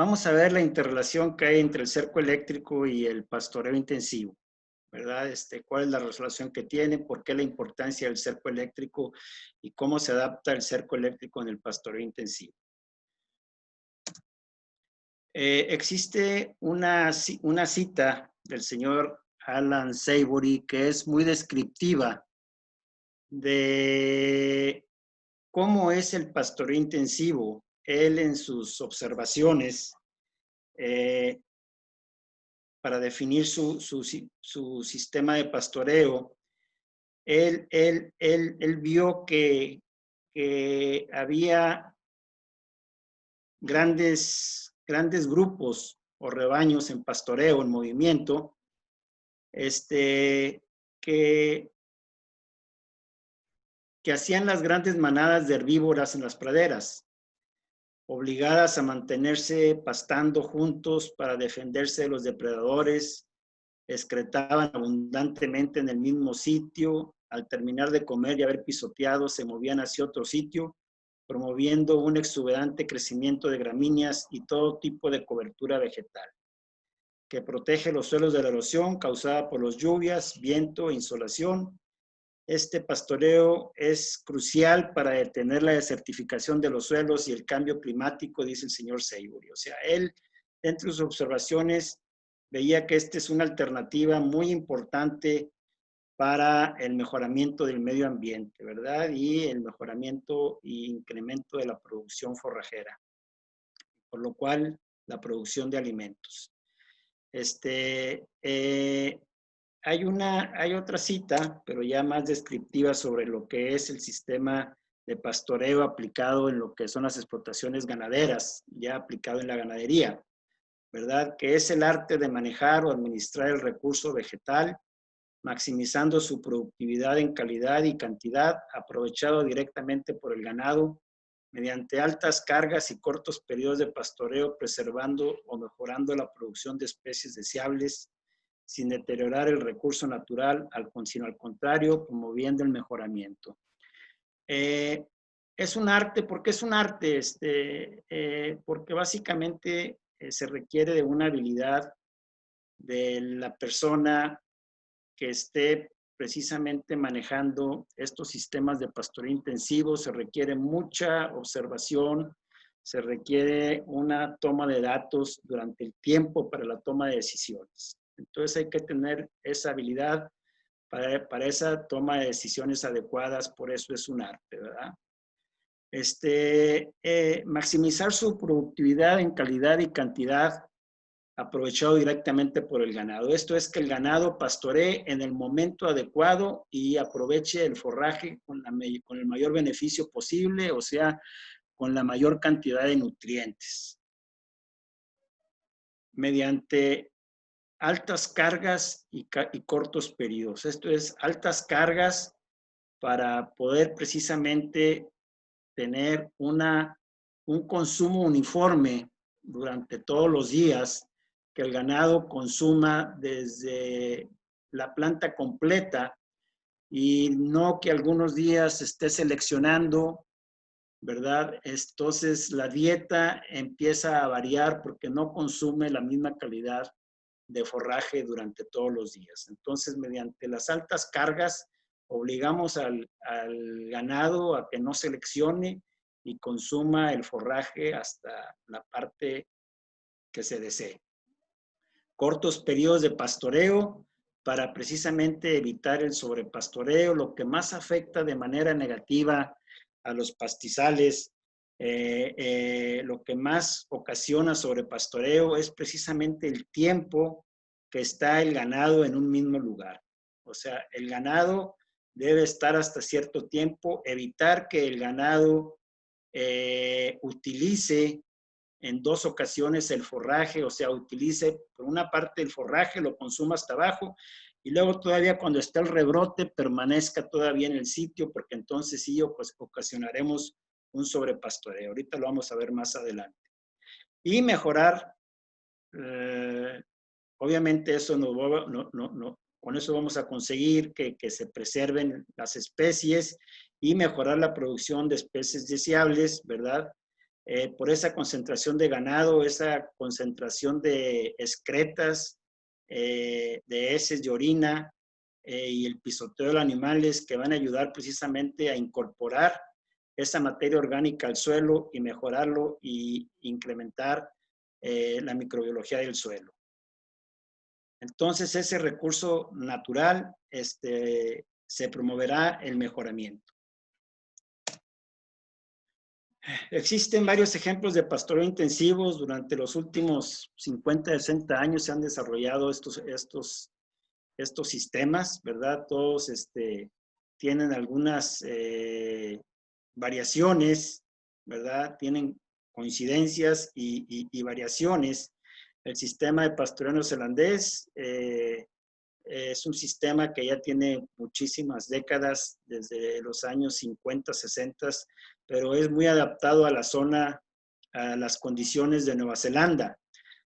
Vamos a ver la interrelación que hay entre el cerco eléctrico y el pastoreo intensivo, ¿verdad? ¿Cuál es la relación que tiene? ¿Por qué la importancia del cerco eléctrico? Y cómo se adapta el cerco eléctrico en el pastoreo intensivo. Existe una cita del señor Alan Savory que es muy descriptiva de cómo es el pastoreo intensivo. Él en sus observaciones para definir su sistema de pastoreo, él vio que había grandes grupos o rebaños en pastoreo, en movimiento, que hacían las grandes manadas de herbívoras en las praderas, obligadas a mantenerse pastando juntos para defenderse de los depredadores, excretaban abundantemente en el mismo sitio, al terminar de comer y haber pisoteado, se movían hacia otro sitio, promoviendo un exuberante crecimiento de gramíneas y todo tipo de cobertura vegetal, que protege los suelos de la erosión causada por las lluvias, viento e insolación. Este pastoreo es crucial para detener la desertificación de los suelos y el cambio climático, dice el señor Savory. O sea, él, entre sus observaciones, veía que esta es una alternativa muy importante para el mejoramiento del medio ambiente, ¿verdad? Y el mejoramiento e incremento de la producción forrajera, por lo cual la producción de alimentos. Hay otra cita, pero ya más descriptiva sobre lo que es el sistema de pastoreo aplicado en lo que son las explotaciones ganaderas, ya aplicado en la ganadería, ¿verdad? Que es el arte de manejar o administrar el recurso vegetal, maximizando su productividad en calidad y cantidad, aprovechado directamente por el ganado, mediante altas cargas y cortos periodos de pastoreo, preservando o mejorando la producción de especies deseables, sin deteriorar el recurso natural, sino al contrario, promoviendo el mejoramiento. Es un arte, ¿por qué es un arte? Porque básicamente se requiere de una habilidad de la persona que esté precisamente manejando estos sistemas de pastoreo intensivo. Se requiere mucha observación, se requiere una toma de datos durante el tiempo para la toma de decisiones. Entonces hay que tener esa habilidad para esa toma de decisiones adecuadas, por eso es un arte, ¿verdad? Maximizar su productividad en calidad y cantidad aprovechado directamente por el ganado. Esto es que el ganado pastoree en el momento adecuado y aproveche el forraje con el mayor beneficio posible, o sea, con la mayor cantidad de nutrientes. Mediante altas cargas y cortos periodos. Esto es, altas cargas para poder precisamente tener un consumo uniforme durante todos los días, que el ganado consuma desde la planta completa y no que algunos días esté seleccionando, ¿verdad? Entonces la dieta empieza a variar porque no consume la misma calidad de forraje durante todos los días. Entonces, mediante las altas cargas, obligamos al ganado a que no seleccione y consuma el forraje hasta la parte que se desee. Cortos periodos de pastoreo para precisamente evitar el sobrepastoreo, lo que más afecta de manera negativa a los pastizales. Lo que más ocasiona sobrepastoreo es precisamente el tiempo que está el ganado en un mismo lugar. O sea, el ganado debe estar hasta cierto tiempo, evitar que el ganado utilice en dos ocasiones el forraje, o sea, utilice por una parte el forraje, lo consuma hasta abajo, y luego todavía cuando está el rebrote permanezca todavía en el sitio, porque entonces sí pues, ocasionaremos un sobrepastoreo. Ahorita lo vamos a ver más adelante. Y mejorar, obviamente eso con eso vamos a conseguir que se preserven las especies y mejorar la producción de especies deseables, ¿verdad? por esa concentración de ganado, esa concentración de excretas, de heces y orina, y el pisoteo de los animales que van a ayudar precisamente a incorporar esa materia orgánica al suelo y mejorarlo y incrementar la microbiología del suelo. Entonces, ese recurso natural se promoverá el mejoramiento. Existen varios ejemplos de pastoreo intensivos. Durante los últimos 50, 60 años se han desarrollado estos sistemas, ¿verdad? Todos tienen algunas variaciones, ¿verdad? Tienen coincidencias y variaciones. El sistema de pastoreo neozelandés es un sistema que ya tiene muchísimas décadas, desde los años 50, 60, pero es muy adaptado a la zona, a las condiciones de Nueva Zelanda.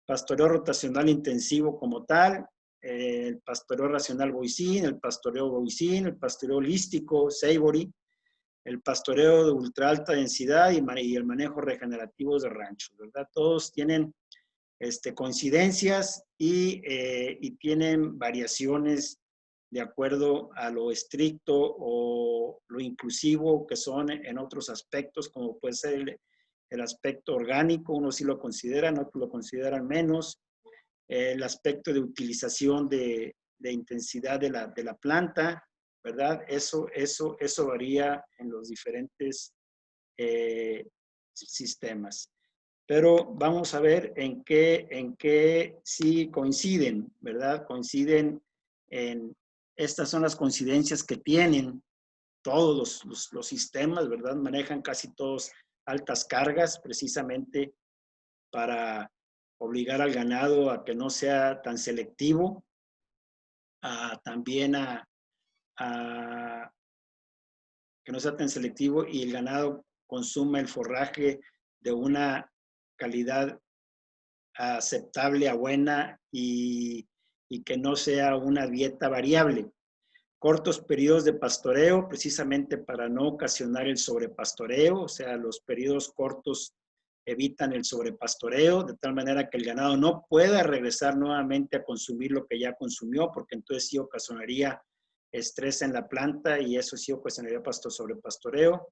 Pastoreo rotacional intensivo como tal, el pastoreo racional boicín, el pastoreo boicín, el pastoreo holístico, Savory, el pastoreo de ultra alta densidad y el manejo regenerativo de ranchos, ¿verdad? Todos tienen coincidencias y tienen variaciones de acuerdo a lo estricto o lo inclusivo que son en otros aspectos, como puede ser el aspecto orgánico, unos sí lo consideran, otros lo consideran menos, el aspecto de utilización de intensidad de la planta, ¿verdad? Eso varía en los diferentes sistemas. Pero vamos a ver en qué sí coinciden, ¿verdad? Coinciden estas son las coincidencias que tienen todos los sistemas, ¿verdad? Manejan casi todos altas cargas, precisamente para obligar al ganado a que no sea tan selectivo, también a que no sea tan selectivo y el ganado consuma el forraje de una calidad aceptable a buena y que no sea una dieta variable. Cortos periodos de pastoreo, precisamente para no ocasionar el sobrepastoreo, o sea, los periodos cortos evitan el sobrepastoreo, de tal manera que el ganado no pueda regresar nuevamente a consumir lo que ya consumió, porque entonces sí ocasionaría estrés en la planta y eso sí ocasionaría sobrepastoreo.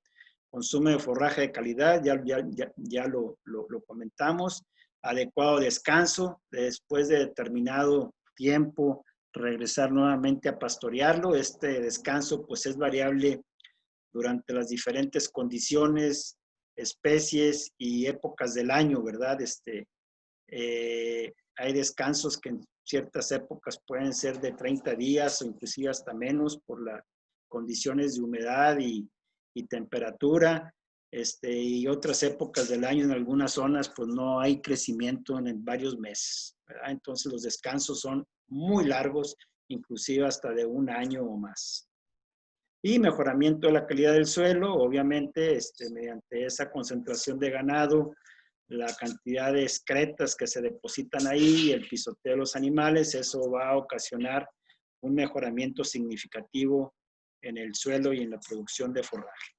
Consumo de forraje de calidad, ya lo comentamos. Adecuado descanso, después de determinado tiempo, regresar nuevamente a pastorearlo. Este descanso pues es variable durante las diferentes condiciones, especies y épocas del año, ¿verdad? Hay descansos que en ciertas épocas pueden ser de 30 días o inclusive hasta menos por las condiciones de humedad y temperatura. Y otras épocas del año en algunas zonas pues no hay crecimiento en varios meses, ¿verdad? Entonces los descansos son muy largos, inclusive hasta de un año o más. Y mejoramiento de la calidad del suelo, obviamente, mediante esa concentración de ganado, la cantidad de excretas que se depositan ahí, el pisoteo de los animales, eso va a ocasionar un mejoramiento significativo en el suelo y en la producción de forraje.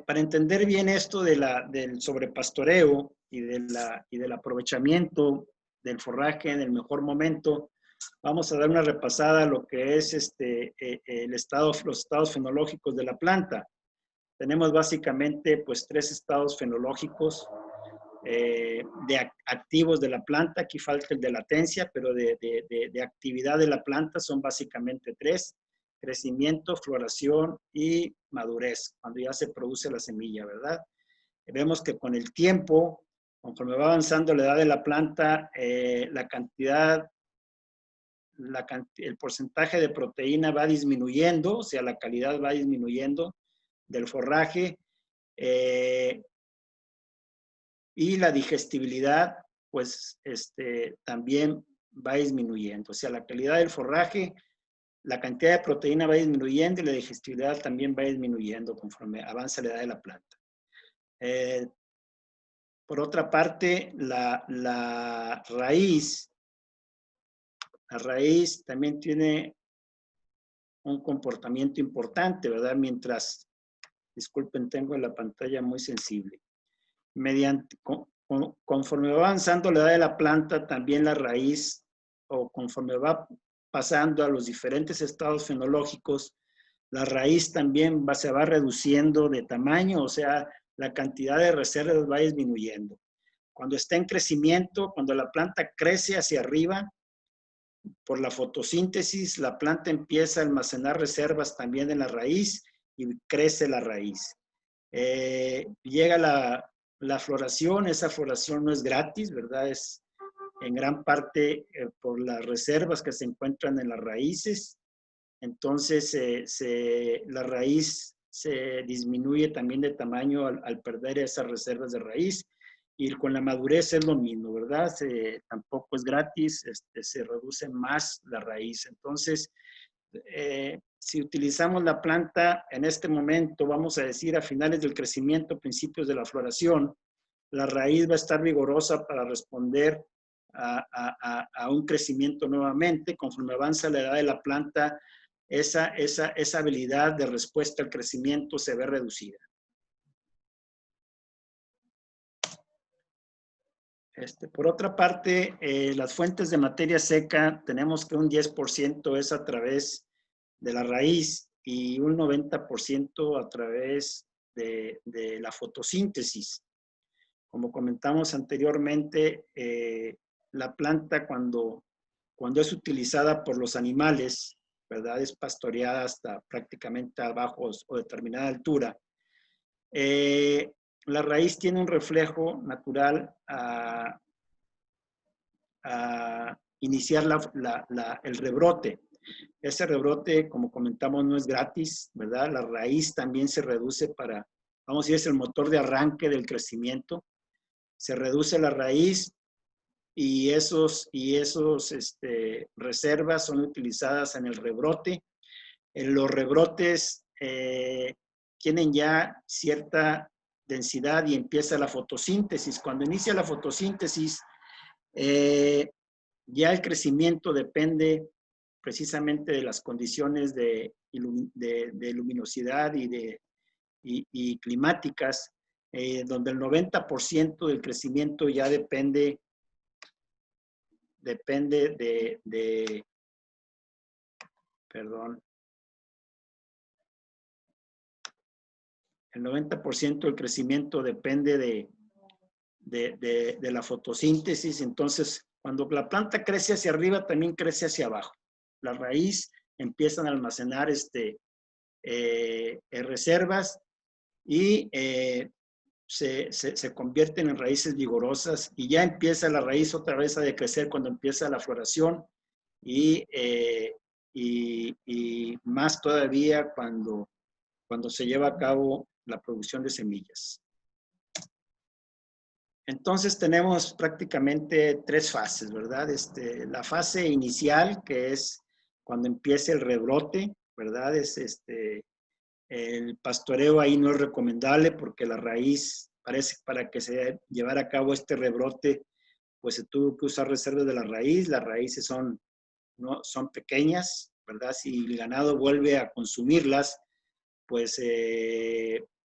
Para entender bien esto del sobrepastoreo y del aprovechamiento del forraje en el mejor momento, vamos a dar una repasada a lo que es los estados fenológicos de la planta. Tenemos básicamente pues 3 estados fenológicos de activos de la planta. Aquí falta el de latencia, pero de actividad de la planta son básicamente 3. Crecimiento, floración y madurez, cuando ya se produce la semilla, ¿verdad? Vemos que con el tiempo, conforme va avanzando la edad de la planta, el porcentaje de proteína va disminuyendo, o sea, la calidad va disminuyendo del forraje y la digestibilidad, pues, también va disminuyendo. O sea, la calidad del forraje, la cantidad de proteína va disminuyendo y la digestibilidad también va disminuyendo conforme avanza la edad de la planta. Por otra parte, la raíz también tiene un comportamiento importante, ¿verdad? Mientras Disculpen, tengo la pantalla muy sensible. Conforme va avanzando la edad de la planta, también la raíz, o conforme va pasando a los diferentes estados fenológicos, la raíz también se va reduciendo de tamaño, o sea, la cantidad de reservas va disminuyendo. Cuando está en crecimiento, cuando la planta crece hacia arriba, por la fotosíntesis, la planta empieza a almacenar reservas también en la raíz y crece la raíz. Llega la floración, esa floración no es gratis, ¿verdad? Es en gran parte por las reservas que se encuentran en las raíces. Entonces, la raíz se disminuye también de tamaño al perder esas reservas de raíz. Y con la madurez es lo mismo, ¿verdad? Tampoco es gratis, se reduce más la raíz. Entonces, si utilizamos la planta en este momento, vamos a decir a finales del crecimiento, principios de la floración, la raíz va a estar vigorosa para responder a un crecimiento nuevamente. Conforme avanza la edad de la planta, esa habilidad de respuesta al crecimiento se ve reducida. Por otra parte, las fuentes de materia seca, tenemos que un 10% es a través de la raíz y un 90% a través de la fotosíntesis. Como comentamos anteriormente, la planta cuando es utilizada por los animales, ¿verdad? Es pastoreada hasta prácticamente abajo o determinada altura. La raíz tiene un reflejo natural a iniciar el rebrote. Ese rebrote, como comentamos, no es gratis, ¿verdad? La raíz también se reduce para, vamos a decir, es el motor de arranque del crecimiento. Se reduce la raíz y esos reservas son utilizadas en el rebrote. Los rebrotes tienen ya cierta densidad y empieza la fotosíntesis. Cuando inicia la fotosíntesis, ya el crecimiento depende precisamente de las condiciones de luminosidad y climáticas, donde el 90% del crecimiento ya depende perdón, el 90% del crecimiento depende de la fotosíntesis. Entonces, cuando la planta crece hacia arriba, también crece hacia abajo. La raíz empiezan a almacenar reservas y se convierten en raíces vigorosas y ya empieza la raíz otra vez a decrecer cuando empieza la floración y más todavía cuando se lleva a cabo la producción de semillas. Entonces tenemos prácticamente 3 fases, ¿verdad? La fase inicial, que es cuando empieza el rebrote, ¿verdad? El pastoreo ahí no es recomendable porque la raíz, parece para que se llevara a cabo este rebrote, pues se tuvo que usar reservas de la raíz. Las raíces son pequeñas, ¿verdad? Si el ganado vuelve a consumirlas, pues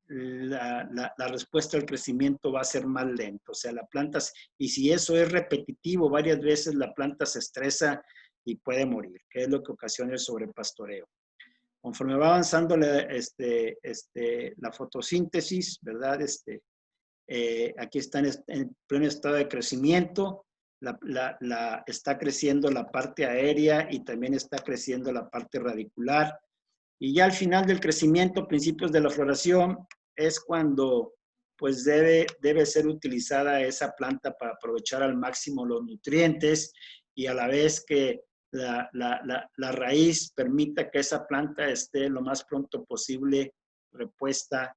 la respuesta al crecimiento va a ser más lenta. O sea, la planta, y si eso es repetitivo, varias veces la planta se estresa y puede morir, que es lo que ocasiona el sobrepastoreo. Conforme va avanzando la fotosíntesis, ¿verdad? Aquí está en pleno estado de crecimiento, está creciendo la parte aérea y también está creciendo la parte radicular. Y ya al final del crecimiento, principios de la floración, es cuando pues debe ser utilizada esa planta para aprovechar al máximo los nutrientes y a la vez que la raíz permita que esa planta esté lo más pronto posible repuesta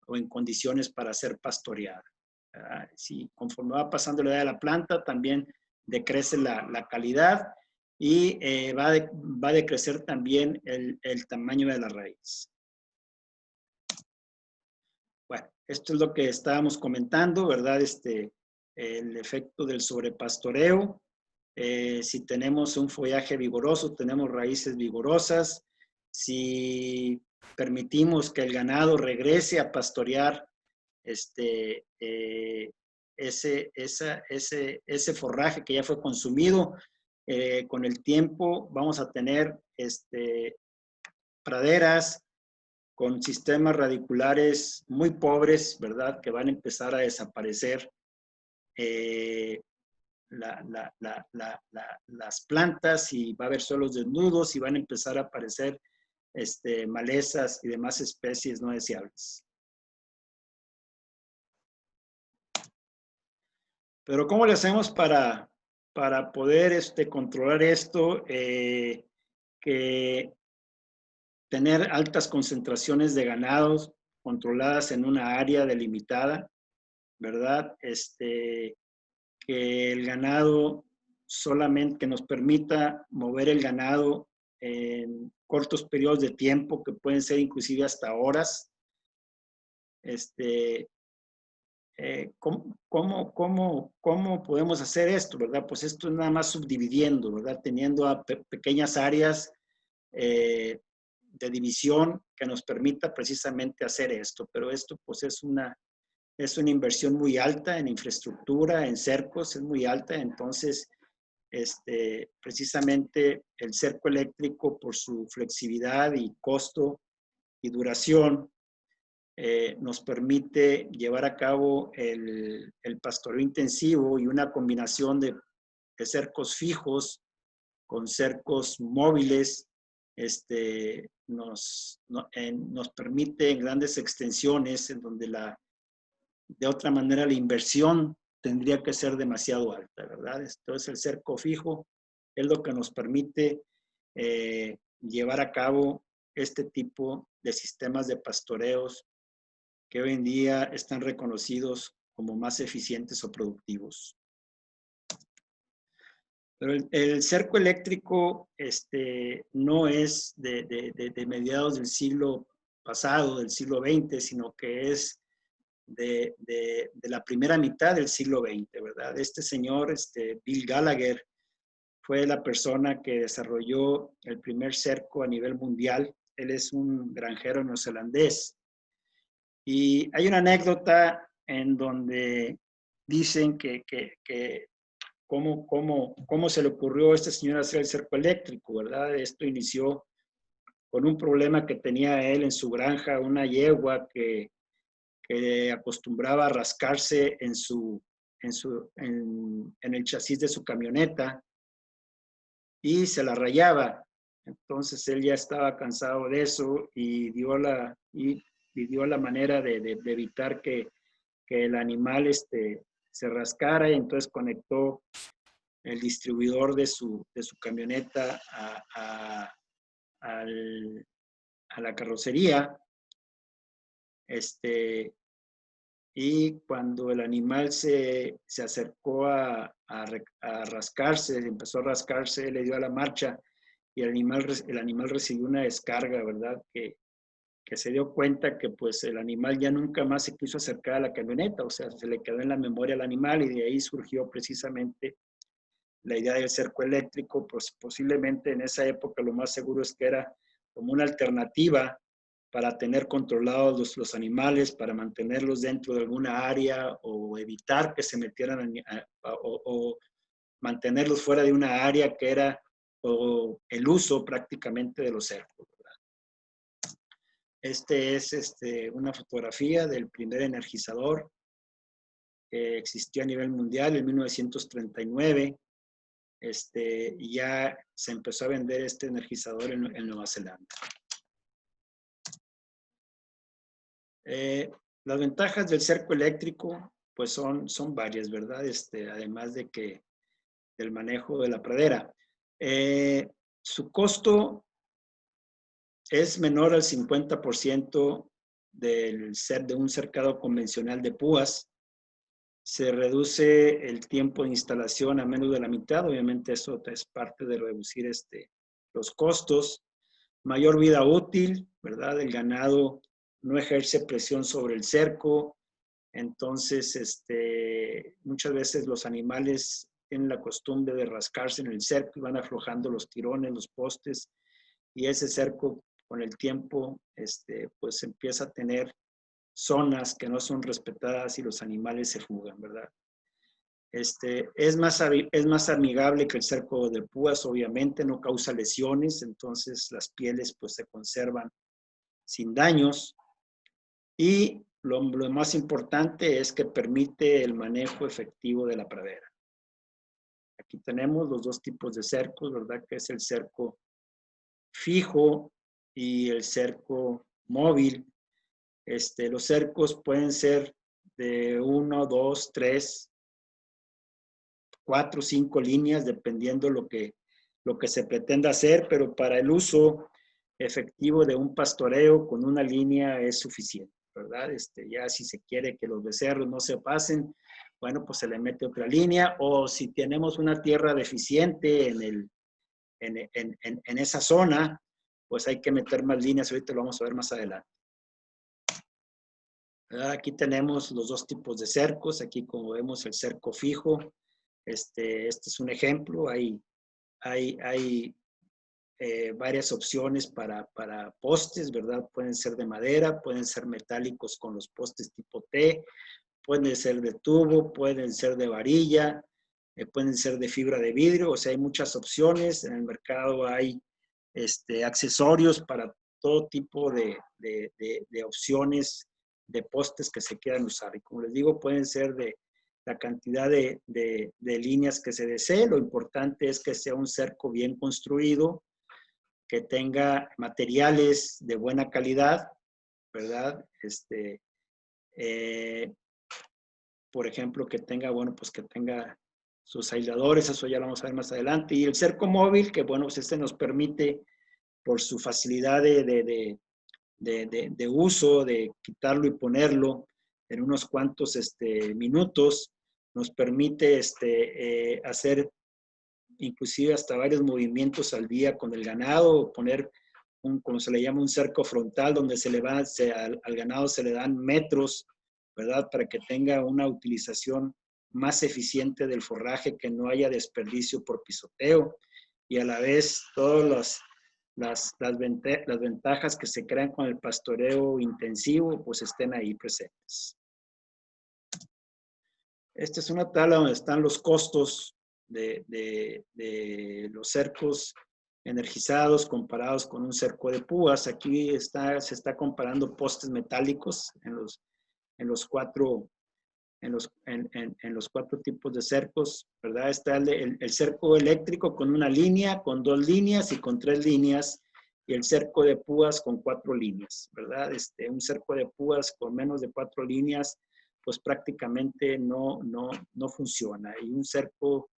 o en condiciones para ser pastoreada. Sí, conforme va pasando la edad de la planta, también decrece la calidad y va a decrecer también el tamaño de la raíz. Bueno, esto es lo que estábamos comentando, ¿verdad? El efecto del sobrepastoreo. Si tenemos un follaje vigoroso, tenemos raíces vigorosas. Si permitimos que el ganado regrese a pastorear ese forraje que ya fue consumido. Con el tiempo vamos a tener praderas con sistemas radiculares muy pobres, ¿verdad? Que van a empezar a desaparecer las plantas y va a haber suelos desnudos y van a empezar a aparecer malezas y demás especies no deseables. Pero ¿cómo le hacemos para poder controlar esto? Que tener altas concentraciones de ganados controladas en una área delimitada, ¿verdad? Que el ganado solamente, que nos permita mover el ganado en cortos periodos de tiempo, que pueden ser inclusive hasta horas. ¿Cómo podemos hacer esto, verdad? Pues esto es nada más subdividiendo, ¿verdad? Teniendo pequeñas áreas de división que nos permita precisamente hacer esto. Pero esto pues es una inversión muy alta en infraestructura, en cercos, es muy alta. Entonces, precisamente el cerco eléctrico, por su flexibilidad y costo y duración, nos permite llevar a cabo el pastoreo intensivo y una combinación de cercos fijos con cercos móviles. Nos permite en grandes extensiones en donde de otra manera la inversión tendría que ser demasiado alta, ¿verdad? Entonces el cerco fijo es lo que nos permite llevar a cabo este tipo de sistemas de pastoreos que hoy en día están reconocidos como más eficientes o productivos. Pero el cerco eléctrico no es de mediados del siglo pasado, del siglo XX, sino que es de la primera mitad del siglo XX, ¿verdad? Este señor, Bill Gallagher, fue la persona que desarrolló el primer cerco a nivel mundial. Él es un granjero neozelandés. Y hay una anécdota en donde dicen que cómo se le ocurrió a este señor hacer el cerco eléctrico, ¿verdad? Esto inició con un problema que tenía él en su granja, una yegua que acostumbraba a rascarse en el chasis de su camioneta y se la rayaba. Entonces él ya estaba cansado de eso y dio la manera de evitar que el animal se rascara, y entonces conectó el distribuidor de su camioneta a la carrocería. Y cuando el animal se acercó a rascarse, empezó a rascarse, le dio a la marcha y el animal recibió una descarga, ¿verdad? Que se dio cuenta que pues el animal ya nunca más se quiso acercar a la camioneta, o sea, se le quedó en la memoria al animal y de ahí surgió precisamente la idea del cerco eléctrico. Pues posiblemente en esa época lo más seguro es que era como una alternativa para tener controlados los animales, para mantenerlos dentro de alguna área o evitar que se metieran o mantenerlos fuera de una área que era el uso prácticamente de los cercos. Es una fotografía del primer energizador que existió a nivel mundial en 1939. Y ya se empezó a vender este energizador en Nueva Zelanda. Las ventajas del cerco eléctrico pues son varias, ¿verdad? Además del manejo de la pradera. Su costo es menor al 50% de un cercado convencional de púas. Se reduce el tiempo de instalación a menos de la mitad. Obviamente eso es parte de reducir los costos. Mayor vida útil, ¿verdad? El ganado no ejerce presión sobre el cerco. Entonces, muchas veces los animales tienen la costumbre de rascarse en el cerco y van aflojando los tirones, los postes, y ese cerco con el tiempo, pues empieza a tener zonas que no son respetadas y los animales se fugan, ¿verdad? Es más amigable que el cerco de púas, obviamente, no causa lesiones, entonces las pieles pues se conservan sin daños. Y lo más importante es que permite el manejo efectivo de la pradera. Aquí tenemos los dos tipos de cercos, ¿verdad? Que es el cerco fijo y el cerco móvil. Los cercos pueden ser de 1, 2, 3, 4, 5 líneas, dependiendo lo que se pretenda hacer, pero para el uso efectivo de un pastoreo con una línea es suficiente, ¿verdad? Ya si se quiere que los becerros no se pasen, bueno, pues se le mete otra línea, o si tenemos una tierra deficiente en esa zona, pues hay que meter más líneas, ahorita lo vamos a ver más adelante. ¿Verdad? Aquí tenemos los dos tipos de cercos, aquí como vemos el cerco fijo, este es un ejemplo, hay varias opciones para postes, ¿verdad? Pueden ser de madera, pueden ser metálicos con los postes tipo T, pueden ser de tubo, pueden ser de varilla, pueden ser de fibra de vidrio, o sea, hay muchas opciones. En el mercado hay accesorios para todo tipo de opciones de postes que se quieran usar. Y como les digo, pueden ser de la cantidad de líneas que se desee. Lo importante es que sea un cerco bien construido, que tenga materiales de buena calidad, ¿verdad? Por ejemplo, que tenga, bueno, pues que tenga sus aisladores, eso ya lo vamos a ver más adelante. Y el cerco móvil, que bueno, pues nos permite, por su facilidad de uso, de quitarlo y ponerlo en unos cuantos minutos, nos permite hacer inclusive hasta varios movimientos al día con el ganado, poner como se le llama, un cerco frontal, donde al ganado se le dan metros, ¿verdad? Para que tenga una utilización más eficiente del forraje, que no haya desperdicio por pisoteo, y a la vez todas las ventajas que se crean con el pastoreo intensivo, pues estén ahí presentes. Esta es una tabla donde están los costos de los cercos energizados comparados con un cerco de púas. Aquí se está comparando postes metálicos en los cuatro tipos de cercos, ¿verdad? Está el cerco eléctrico con una línea, con 2 líneas y con 3 líneas, y el cerco de púas con 4 líneas, ¿verdad? Un cerco de púas con menos de 4 líneas, pues prácticamente no funciona. Y un cerco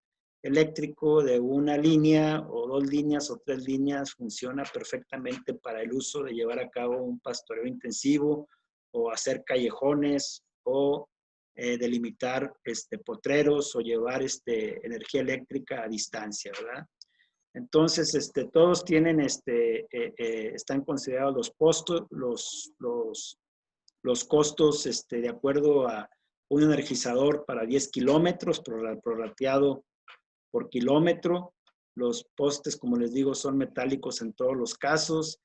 eléctrico de una línea o 2 líneas o 3 líneas funciona perfectamente para el uso de llevar a cabo un pastoreo intensivo, o hacer callejones, o delimitar potreros, o llevar energía eléctrica a distancia, ¿verdad? Entonces, todos tienen, están considerados los costos de acuerdo a un energizador para 10 kilómetros prorrateado por kilómetro. Los postes, como les digo, son metálicos en todos los casos.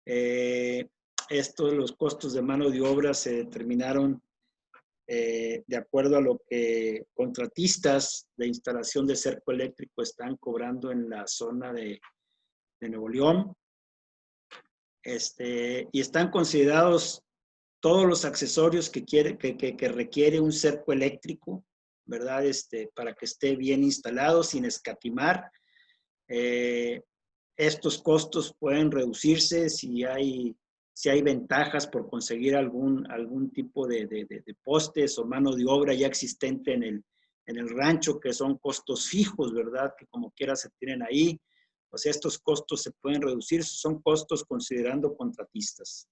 Los costos de mano de obra se determinaron de acuerdo a lo que contratistas de instalación de cerco eléctrico están cobrando en la zona de Nuevo León. Y están considerados todos los accesorios que requiere un cerco eléctrico, ¿verdad? Para que esté bien instalado, sin escatimar. Estos costos pueden reducirse si hay ventajas por conseguir algún tipo de postes o mano de obra ya existente en el rancho, que son costos fijos, ¿verdad? Que como quiera se tienen ahí. O sea, estos costos se pueden reducir, son costos considerando contratistas.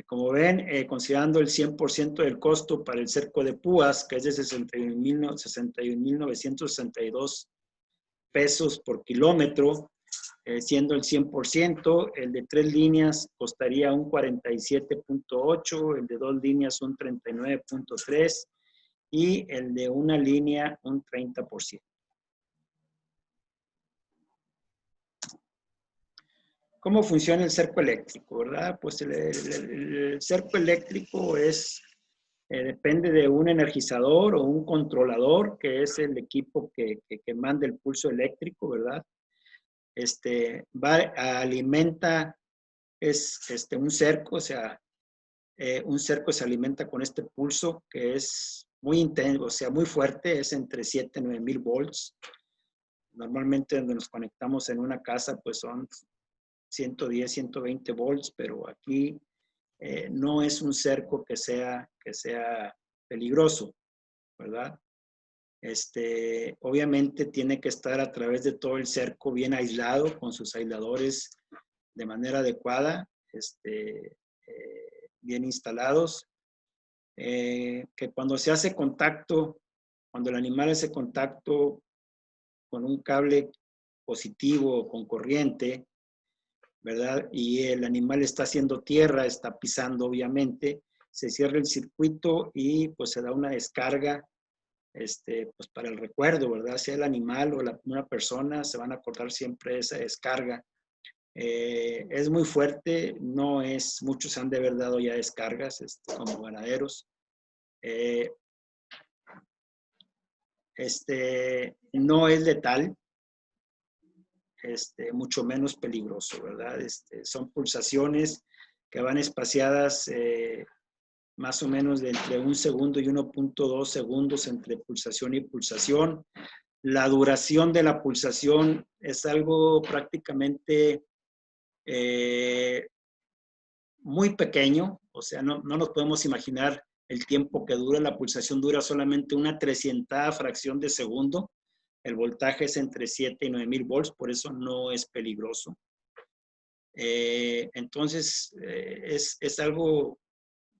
Como ven, considerando el 100% del costo para el cerco de púas, que es de 61,962 pesos por kilómetro, siendo el 100%, el de 3 líneas costaría un 47.8, el de 2 líneas un 39.3 y el de una línea un 30%. ¿Cómo funciona el cerco eléctrico, verdad? Pues el cerco eléctrico depende de un energizador o un controlador, que es el equipo que manda el pulso eléctrico, ¿verdad? Alimenta, un cerco, o sea, un cerco se alimenta con este pulso que es muy intenso, o sea, muy fuerte, es entre 7 y 9 mil volts. Normalmente donde nos conectamos en una casa, pues son 110, 120 volts, pero aquí no es un cerco que sea peligroso, ¿verdad? Obviamente tiene que estar a través de todo el cerco bien aislado, con sus aisladores de manera adecuada, bien instalados, que cuando se hace contacto, cuando el animal hace contacto con un cable positivo o con corriente, ¿verdad? Y el animal está haciendo tierra, está pisando obviamente, se cierra el circuito y pues se da una descarga, pues para el recuerdo, ¿verdad? Sea el animal o una persona, se van a acordar siempre de esa descarga. Es muy fuerte, no es, muchos han de haber dado ya descargas como ganaderos. No es letal, mucho menos peligroso, ¿verdad? Son pulsaciones que van espaciadas más o menos de entre 1 segundo y 1.2 segundos entre pulsación y pulsación. La duración de la pulsación es algo prácticamente muy pequeño, o sea, no nos podemos imaginar el tiempo que dura. La pulsación dura solamente una 300ª fracción de segundo. El voltaje es entre 7 y 9 mil volts, por eso no es peligroso. Entonces, es algo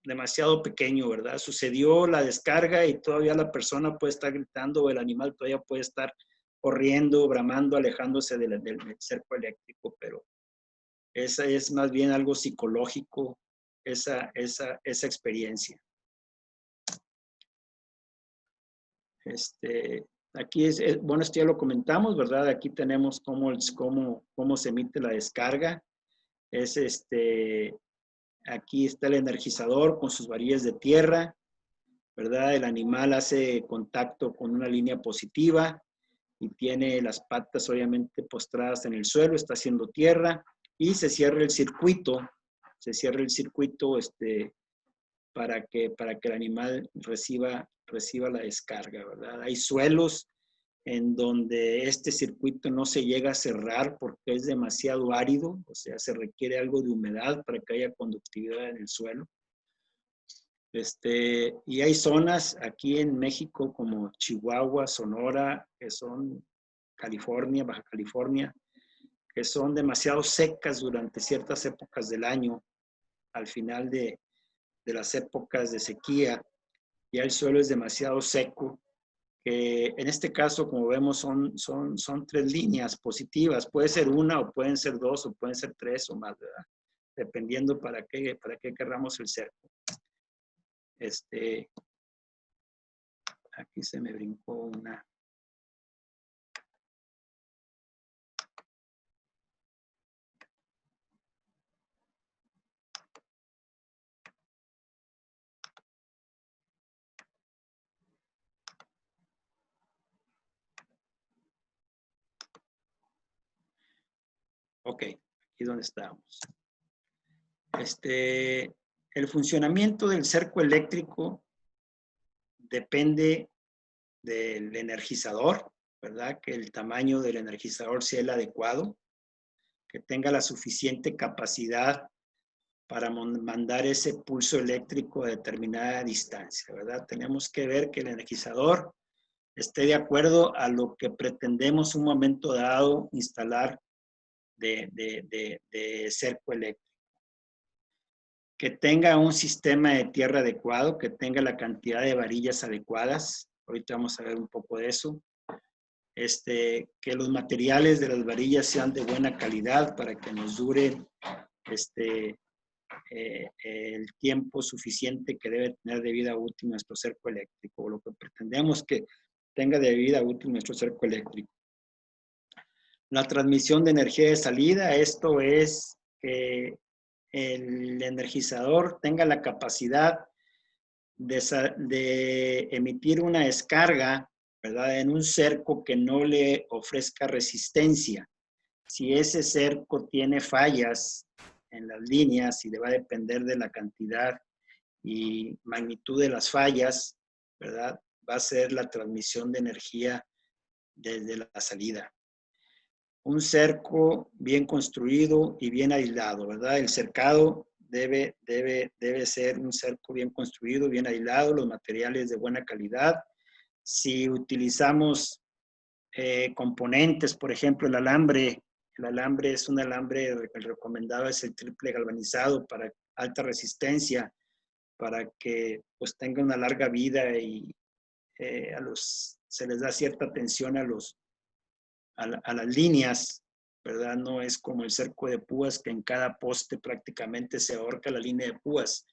demasiado pequeño, ¿verdad? Sucedió la descarga y todavía la persona puede estar gritando, o el animal todavía puede estar corriendo, bramando, alejándose del cerco eléctrico, pero esa es más bien algo psicológico, esa experiencia. Aquí bueno, esto ya lo comentamos, ¿verdad? Aquí tenemos cómo se emite la descarga. Aquí está el energizador con sus varillas de tierra, ¿verdad? El animal hace contacto con una línea positiva y tiene las patas obviamente postradas en el suelo, está haciendo tierra y se cierra el circuito, para que el animal reciba la descarga, ¿verdad? Hay suelos en donde este circuito no se llega a cerrar porque es demasiado árido, o sea, se requiere algo de humedad para que haya conductividad en el suelo. Y hay zonas aquí en México como Chihuahua, Sonora, que son California, Baja California, que son demasiado secas durante ciertas épocas del año, al final de las épocas de sequía, ya el suelo es demasiado seco, que en este caso, como vemos, son 3 líneas positivas. Puede ser una, o pueden ser 2, o pueden ser 3 o más, ¿verdad? Dependiendo para qué querramos el cerco. Aquí se me brincó una. Ok, aquí donde estamos. El funcionamiento del cerco eléctrico depende del energizador, ¿verdad? Que el tamaño del energizador sea el adecuado, que tenga la suficiente capacidad para mandar ese pulso eléctrico a determinada distancia, ¿verdad? Tenemos que ver que el energizador esté de acuerdo a lo que pretendemos un momento dado instalar de cerco eléctrico. Que tenga un sistema de tierra adecuado, que tenga la cantidad de varillas adecuadas. Ahorita vamos a ver un poco de eso. Que los materiales de las varillas sean de buena calidad para que nos dure el tiempo suficiente que debe tener de vida útil nuestro cerco eléctrico, o lo que pretendemos que tenga de vida útil nuestro cerco eléctrico. La transmisión de energía de salida, esto es que el energizador tenga la capacidad de emitir una descarga, ¿verdad? En un cerco que no le ofrezca resistencia. Si ese cerco tiene fallas en las líneas y le va a depender de la cantidad y magnitud de las fallas, ¿verdad? Va a ser la transmisión de energía desde la salida. Un cerco bien construido y bien aislado, ¿verdad? El cercado debe ser un cerco bien construido, bien aislado, los materiales de buena calidad. Si utilizamos componentes, por ejemplo, el alambre es un alambre, el recomendado es el triple galvanizado para alta resistencia, para que pues tenga una larga vida y se les da cierta tensión a las líneas, ¿verdad? No es como el cerco de púas que en cada poste prácticamente se ahorca la línea de púas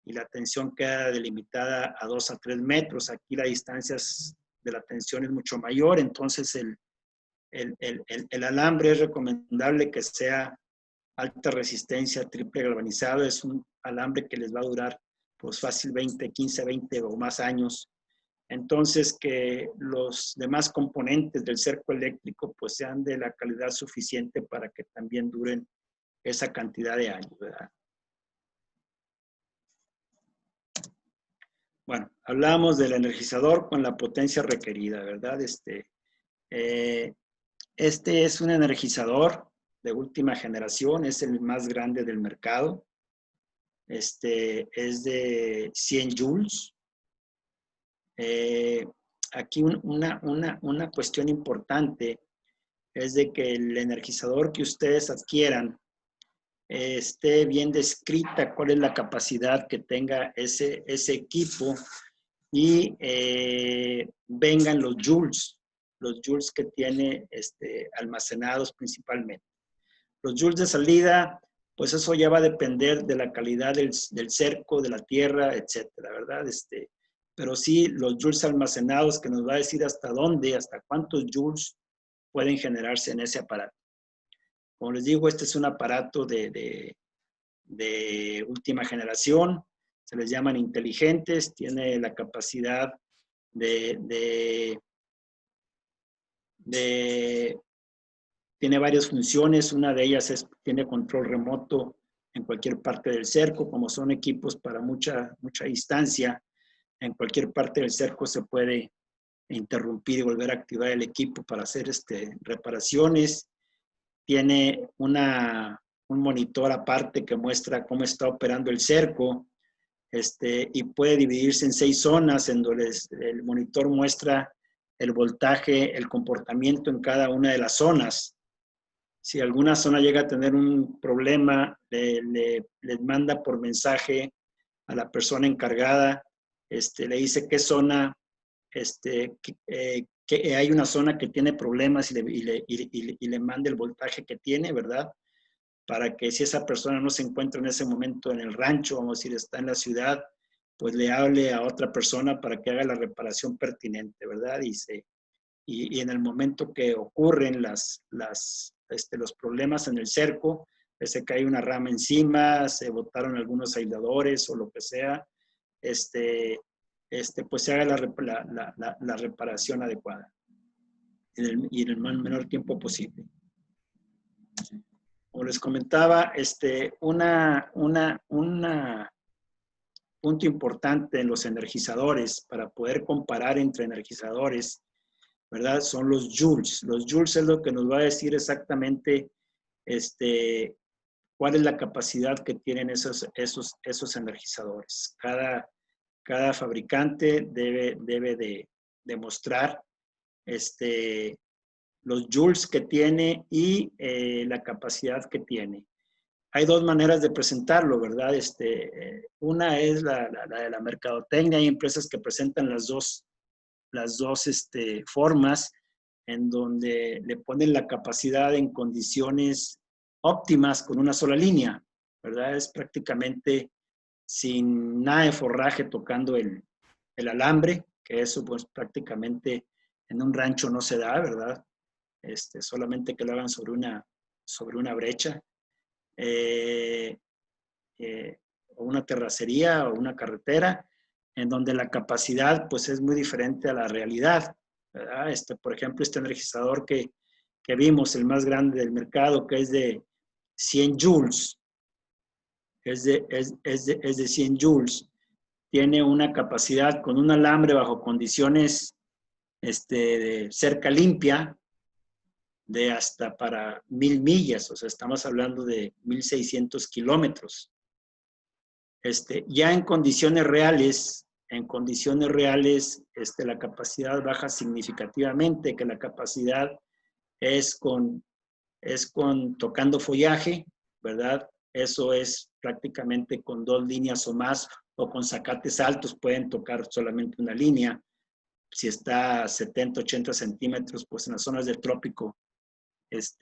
y la tensión queda delimitada a 2 a 3 metros. Aquí la distancia de la tensión es mucho mayor, entonces el alambre es recomendable que sea alta resistencia, triple galvanizado. Es un alambre que les va a durar pues fácil 20, 15, 20 o más años. Entonces, que los demás componentes del cerco eléctrico pues sean de la calidad suficiente para que también duren esa cantidad de años, ¿verdad? Bueno, hablamos del energizador con la potencia requerida, ¿verdad? Este es un energizador de última generación, es el más grande del mercado. Es de 100 joules. Aquí una cuestión importante es de que el energizador que ustedes adquieran esté bien descrita cuál es la capacidad que tenga ese equipo y vengan los joules que tiene almacenados principalmente. Los joules de salida, pues eso ya va a depender de la calidad del cerco, de la tierra, etcétera, ¿verdad? Pero sí, los joules almacenados que nos va a decir hasta dónde, hasta cuántos joules pueden generarse en ese aparato. Como les digo, este es un aparato de última generación, se les llaman inteligentes, tiene la capacidad tiene varias funciones, una de ellas tiene control remoto en cualquier parte del cerco, como son equipos para mucha distancia, en cualquier parte del cerco se puede interrumpir y volver a activar el equipo para hacer reparaciones. Tiene un monitor aparte que muestra cómo está operando el cerco, y puede dividirse en 6 zonas en donde el monitor muestra el voltaje, el comportamiento en cada una de las zonas. Si alguna zona llega a tener un problema, le manda por mensaje a la persona encargada, le dice qué zona, que hay una zona que tiene problemas y le manda el voltaje que tiene, ¿verdad? Para que si esa persona no se encuentra en ese momento en el rancho, vamos a decir, está en la ciudad, pues le hable a otra persona para que haga la reparación pertinente, ¿verdad? Y en el momento que ocurren los problemas en el cerco, se cae una rama encima, se botaron algunos aisladores o lo que sea, pues se haga la reparación adecuada y en el menor tiempo posible. Como les comentaba, punto importante en los energizadores para poder comparar entre energizadores, ¿verdad? Son los joules. Los joules es lo que nos va a decir exactamente cuál es la capacidad que tienen esos energizadores. Cada fabricante debe de demostrar los joules que tiene y la capacidad que tiene. Hay 2 maneras de presentarlo, ¿verdad? Una es la de la mercadotecnia. Hay empresas que presentan las dos formas en donde le ponen la capacidad en condiciones óptimas con una sola línea, ¿verdad? Es prácticamente sin nada de forraje tocando el alambre, que eso pues prácticamente en un rancho no se da, ¿verdad? solamente que lo hagan sobre una brecha, o una terracería o una carretera, en donde la capacidad pues es muy diferente a la realidad, ¿verdad? Por ejemplo, este energizador que vimos, el más grande del mercado, que es de 100 joules, es de 100 joules, tiene una capacidad con un alambre bajo condiciones de cerca limpia de hasta para 1000 millas, o sea, estamos hablando de 1600 kilómetros. Ya en condiciones reales, la capacidad baja significativamente, que la capacidad es con tocando follaje, ¿verdad? Eso es prácticamente con 2 líneas o más, o con zacates altos pueden tocar solamente una línea. Si está a 70, 80 centímetros, pues en las zonas del trópico, el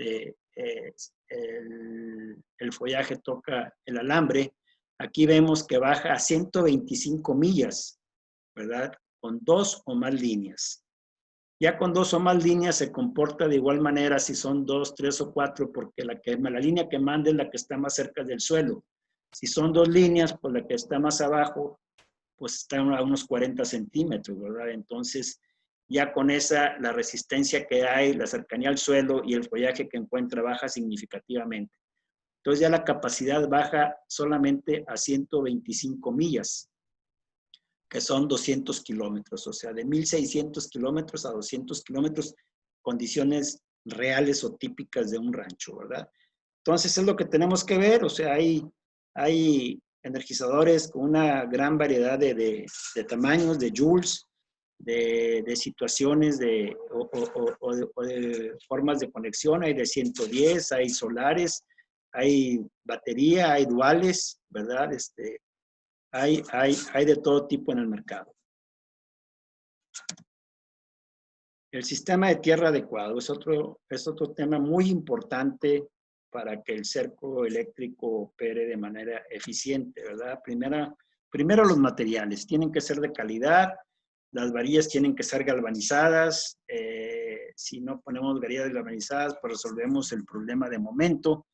follaje toca el alambre. Aquí vemos que baja a 125 millas, ¿verdad? Con 2 o más líneas. Ya con 2 o más líneas se comporta de igual manera si son 2, 3 o 4, porque la línea que manda es la que está más cerca del suelo. Si son 2 líneas, pues la que está más abajo, pues está a unos 40 centímetros, ¿verdad? Entonces, ya con esa, la resistencia que hay, la cercanía al suelo y el follaje que encuentra baja significativamente. Entonces ya la capacidad baja solamente a 125 millas, que son 200 kilómetros, o sea, de 1600 kilómetros a 200 kilómetros, condiciones reales o típicas de un rancho, ¿verdad? Entonces es lo que tenemos que ver, o sea, hay energizadores con una gran variedad de tamaños, de joules, de situaciones o de formas de conexión. Hay de 110, hay solares, hay batería, hay duales, ¿verdad? Hay de todo tipo en el mercado. El sistema de tierra adecuado es otro tema muy importante para que el cerco eléctrico opere de manera eficiente, ¿verdad? Primero los materiales, tienen que ser de calidad, las varillas tienen que ser galvanizadas, si no ponemos varillas galvanizadas, pues resolvemos el problema de momento,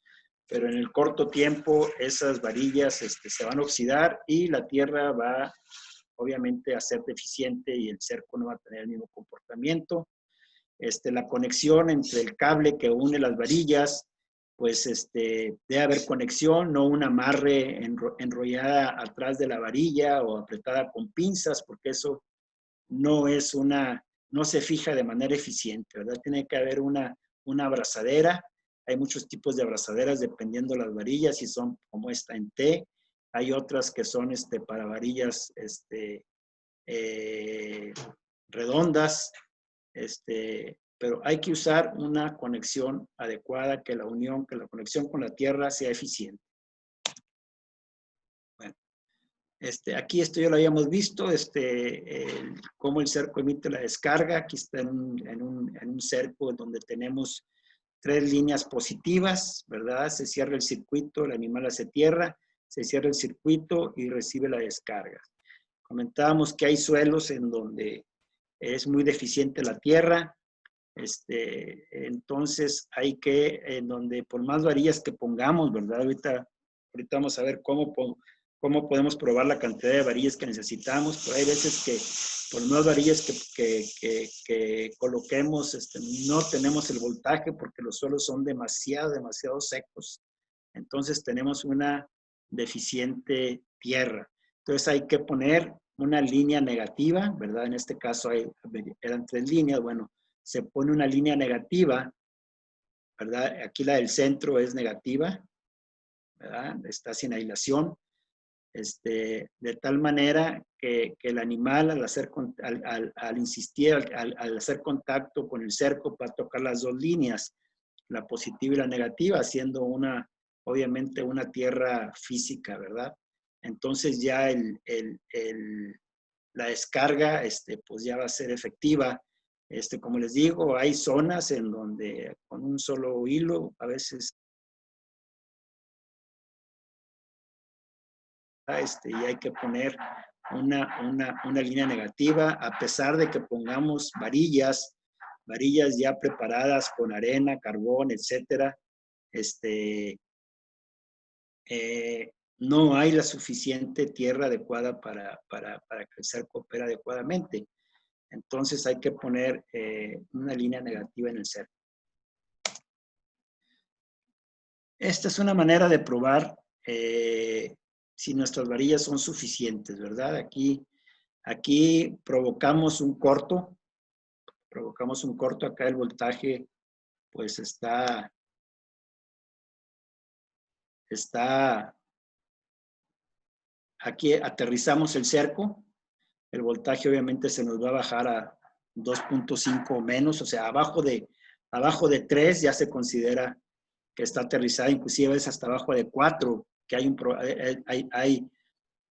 pero en el corto tiempo esas varillas se van a oxidar y la tierra va obviamente a ser deficiente y el cerco no va a tener el mismo comportamiento. La conexión entre el cable que une las varillas, pues debe haber conexión, no un amarre enrollada atrás de la varilla o apretada con pinzas, porque eso no se fija de manera eficiente, ¿verdad? Tiene que haber una abrazadera. Hay muchos tipos de abrazaderas dependiendo de las varillas, si son como esta en T. Hay otras que son para varillas redondas, pero hay que usar una conexión adecuada, que la conexión con la tierra sea eficiente. Bueno, aquí esto ya lo habíamos visto, cómo el cerco emite la descarga. Aquí está en un cerco donde tenemos 3 líneas positivas, ¿verdad? Se cierra el circuito, el animal hace tierra, se cierra el circuito y recibe la descarga. Comentábamos que hay suelos en donde es muy deficiente la tierra, entonces en donde por más varillas que pongamos, ¿verdad? Ahorita vamos a ver cómo podemos probar la cantidad de varillas que necesitamos, pero hay veces que por más varillas que coloquemos, no tenemos el voltaje porque los suelos son demasiado secos. Entonces tenemos una deficiente tierra. Entonces hay que poner una línea negativa, ¿verdad? En este caso eran 3 líneas. Bueno, se pone una línea negativa, ¿verdad? Aquí la del centro es negativa, ¿verdad? Está sin aislación. De tal manera que el animal al hacer contacto con el cerco para tocar las 2 líneas, la positiva y la negativa, haciendo obviamente una tierra física, ¿verdad? Entonces ya la descarga, pues ya va a ser efectiva. Como les digo, hay zonas en donde con un solo hilo, a veces, y hay que poner una línea negativa, a pesar de que pongamos varillas varillas ya preparadas con arena, carbón, etcétera, no hay la suficiente tierra adecuada para que el cerco opere adecuadamente. Entonces hay que poner una línea negativa en el cerco. Esta es una manera de probar si nuestras varillas son suficientes, ¿verdad? Aquí provocamos un corto. Acá el voltaje pues está aquí aterrizamos el cerco. El voltaje obviamente se nos va a bajar a 2.5 o menos, o sea, abajo de 3 ya se considera que está aterrizada, inclusive es hasta abajo de 4, que hay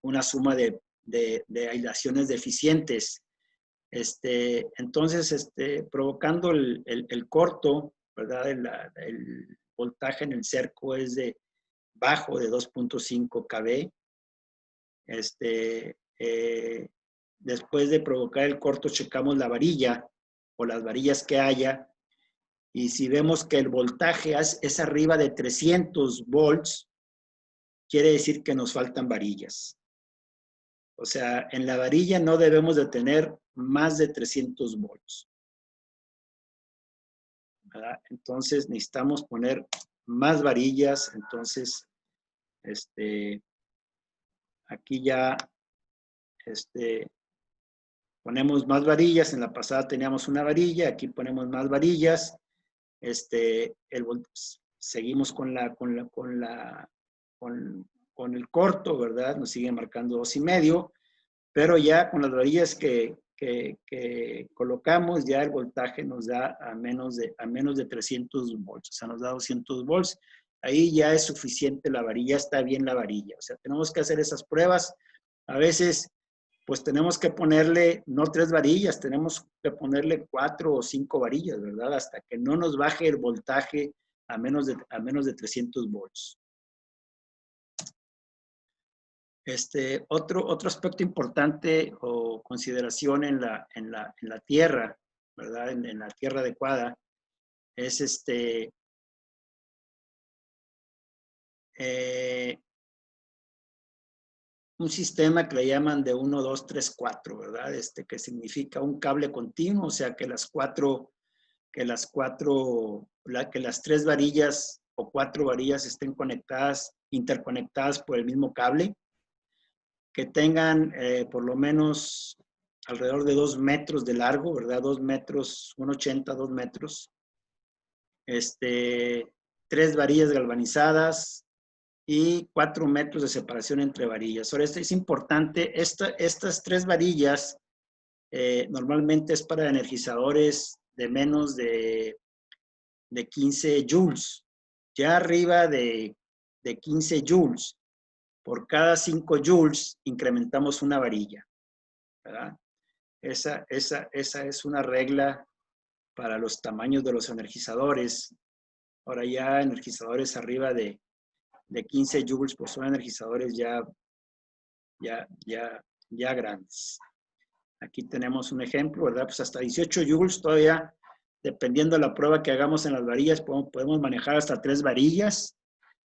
una suma de aislaciones deficientes. Entonces, provocando el corto, ¿verdad? El voltaje en el cerco es bajo de 2.5 kV. Después de provocar el corto, checamos la varilla o las varillas que haya, y si vemos que el voltaje es arriba de 300 volts, quiere decir que nos faltan varillas. O sea, en la varilla no debemos de tener más de 300 volts, ¿verdad? Entonces necesitamos poner más varillas. Entonces, aquí ya ponemos más varillas. En la pasada teníamos una varilla, aquí ponemos más varillas. Seguimos con el corto, ¿verdad? Nos sigue marcando 2.5, pero ya con las varillas que colocamos, ya el voltaje nos da a menos de 300 volts, o sea, nos da 200 volts. Ahí ya es suficiente la varilla, está bien la varilla. O sea, tenemos que hacer esas pruebas. A veces, pues tenemos que ponerle, no 3 varillas, tenemos que ponerle 4 o 5 varillas, ¿verdad? Hasta que no nos baje el voltaje a menos de 300 volts. Otro aspecto importante o consideración en la tierra, ¿verdad? En la tierra adecuada, es un sistema que le llaman de 1, 2, 3, 4, ¿verdad? Que significa un cable continuo, o sea que las 3 varillas o 4 varillas estén interconectadas por el mismo cable, que tengan por lo menos alrededor de 2 metros de largo, ¿verdad? 2 metros, 1,80, 2 metros. 3 varillas galvanizadas y 4 metros de separación entre varillas. Ahora, es importante, estas 3 varillas normalmente es para energizadores de menos de 15 joules. Ya arriba de 15 joules, por cada 5 joules incrementamos una varilla, ¿verdad? Esa es una regla para los tamaños de los energizadores. Ahora ya energizadores arriba de 15 joules, pues son energizadores ya grandes. Aquí tenemos un ejemplo, ¿verdad? Pues hasta 18 joules todavía, dependiendo de la prueba que hagamos en las varillas, podemos manejar hasta 3 varillas.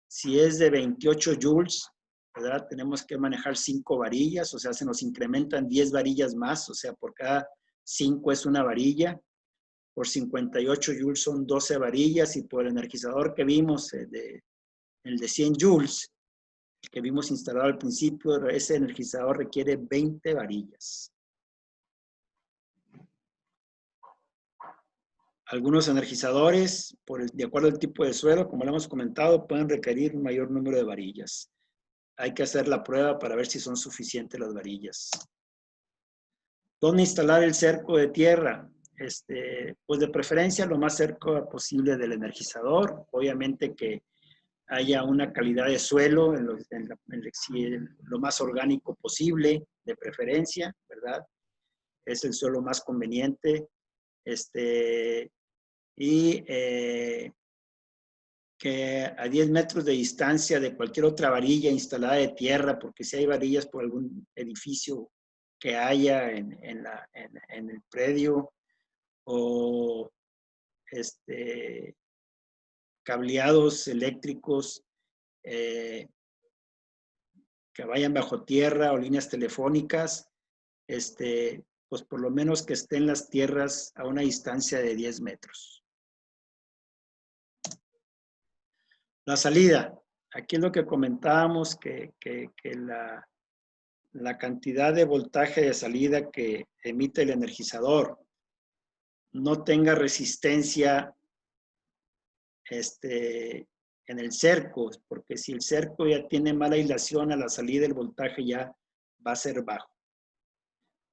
Si es de 28 joules, ¿verdad? Tenemos que manejar 5 varillas, o sea, se nos incrementan 10 varillas más, o sea, por cada 5 es una varilla. Por 58 joules son 12 varillas, y por el energizador que vimos, el de 100 joules, el que vimos instalado al principio, ese energizador requiere 20 varillas. Algunos energizadores, de acuerdo al tipo de suelo, como lo hemos comentado, pueden requerir un mayor número de varillas. Hay que hacer la prueba para ver si son suficientes las varillas. ¿Dónde instalar el cerco de tierra? Pues de preferencia lo más cerca posible del energizador. Obviamente que haya una calidad de suelo lo más orgánico posible, de preferencia, ¿verdad? Es el suelo más conveniente. Y que a 10 metros de distancia de cualquier otra varilla instalada de tierra, porque si hay varillas por algún edificio que haya en el predio, o cableados eléctricos que vayan bajo tierra o líneas telefónicas, pues por lo menos que estén las tierras a una distancia de 10 metros. La salida. Aquí es lo que comentábamos, que la cantidad de voltaje de salida que emite el energizador no tenga resistencia en el cerco, porque si el cerco ya tiene mala aislación a la salida, el voltaje ya va a ser bajo.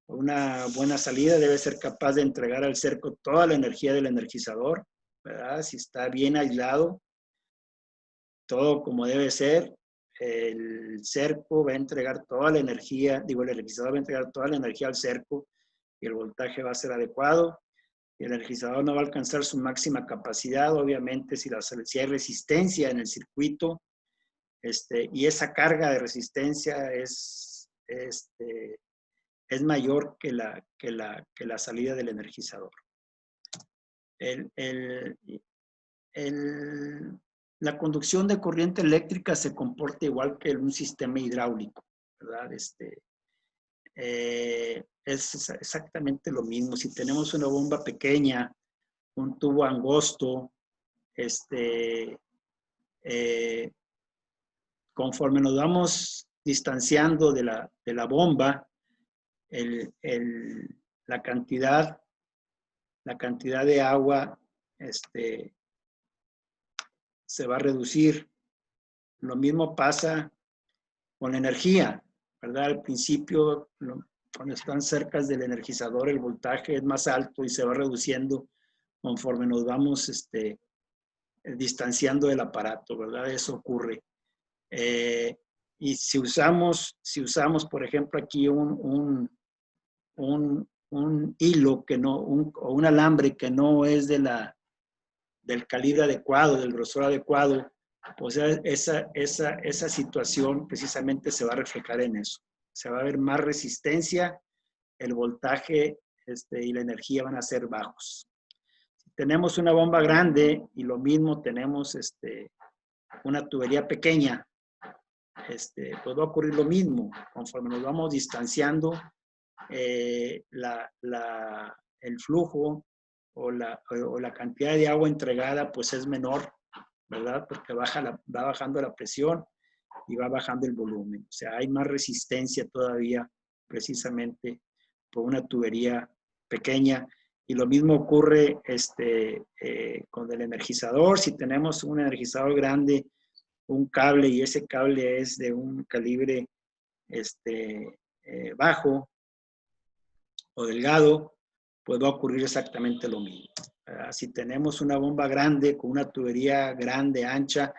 Una buena salida debe ser capaz de entregar al cerco toda la energía del energizador, ¿verdad? Si está bien aislado, todo como debe ser, el cerco va a entregar toda la energía, el energizador va a entregar toda la energía al cerco y el voltaje va a ser adecuado. El energizador no va a alcanzar su máxima capacidad, obviamente, si hay resistencia en el circuito, y esa carga de resistencia es mayor que la salida del energizador. La conducción de corriente eléctrica se comporta igual que un sistema hidráulico, ¿verdad? Es exactamente lo mismo. Si tenemos una bomba pequeña, un tubo angosto, conforme nos vamos distanciando de la bomba, la cantidad de agua se va a reducir. Lo mismo pasa con la energía, ¿verdad? Al principio, cuando están cerca del energizador, el voltaje es más alto y se va reduciendo conforme nos vamos distanciando del aparato, ¿verdad? Eso ocurre. Y si usamos, por ejemplo, aquí un hilo que no, o un alambre que no es del calibre adecuado, del grosor adecuado, pues esa situación precisamente se va a reflejar en eso. Se va a ver más resistencia, el voltaje y la energía van a ser bajos. Si tenemos una bomba grande y lo mismo tenemos una tubería pequeña, pues va a ocurrir lo mismo. Conforme nos vamos distanciando, el flujo o la cantidad de agua entregada pues es menor, ¿verdad? Porque va bajando la presión y va bajando el volumen. O sea, hay más resistencia todavía precisamente por una tubería pequeña. Y lo mismo ocurre con el energizador. Si tenemos un energizador grande, un cable, y ese cable es de un calibre bajo o delgado, pues va a ocurrir exactamente lo mismo. Si tenemos una bomba grande con una tubería grande, ancha,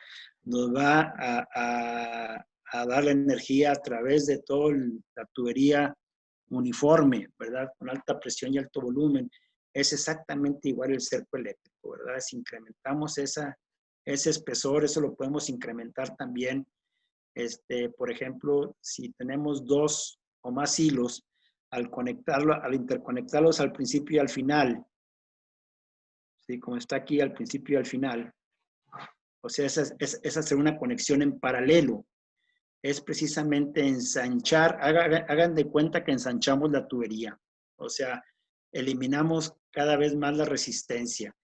nos va a dar la energía a través de toda la tubería uniforme, ¿verdad? Con alta presión y alto volumen. Es exactamente igual el cerco eléctrico, ¿verdad? Si incrementamos ese espesor, eso lo podemos incrementar también. Por ejemplo, si tenemos 2 o más hilos, al interconectarlos al principio y al final, ¿sí? Como está aquí al principio y al final, o sea, esa es una conexión en paralelo. Es precisamente ensanchar, hagan de cuenta que ensanchamos la tubería. O sea, eliminamos cada vez más la resistencia.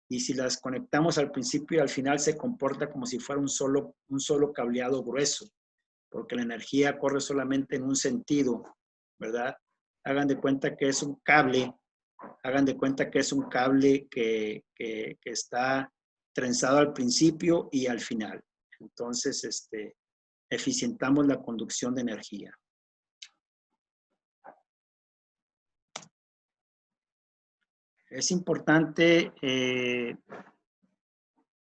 Y si las conectamos al principio y al final, se comporta como si fuera un solo cableado grueso, porque la energía corre solamente en un sentido, ¿verdad? Hagan de cuenta que es un cable, que está trenzado al principio y al final. Entonces, eficientamos la conducción de energía. Es importante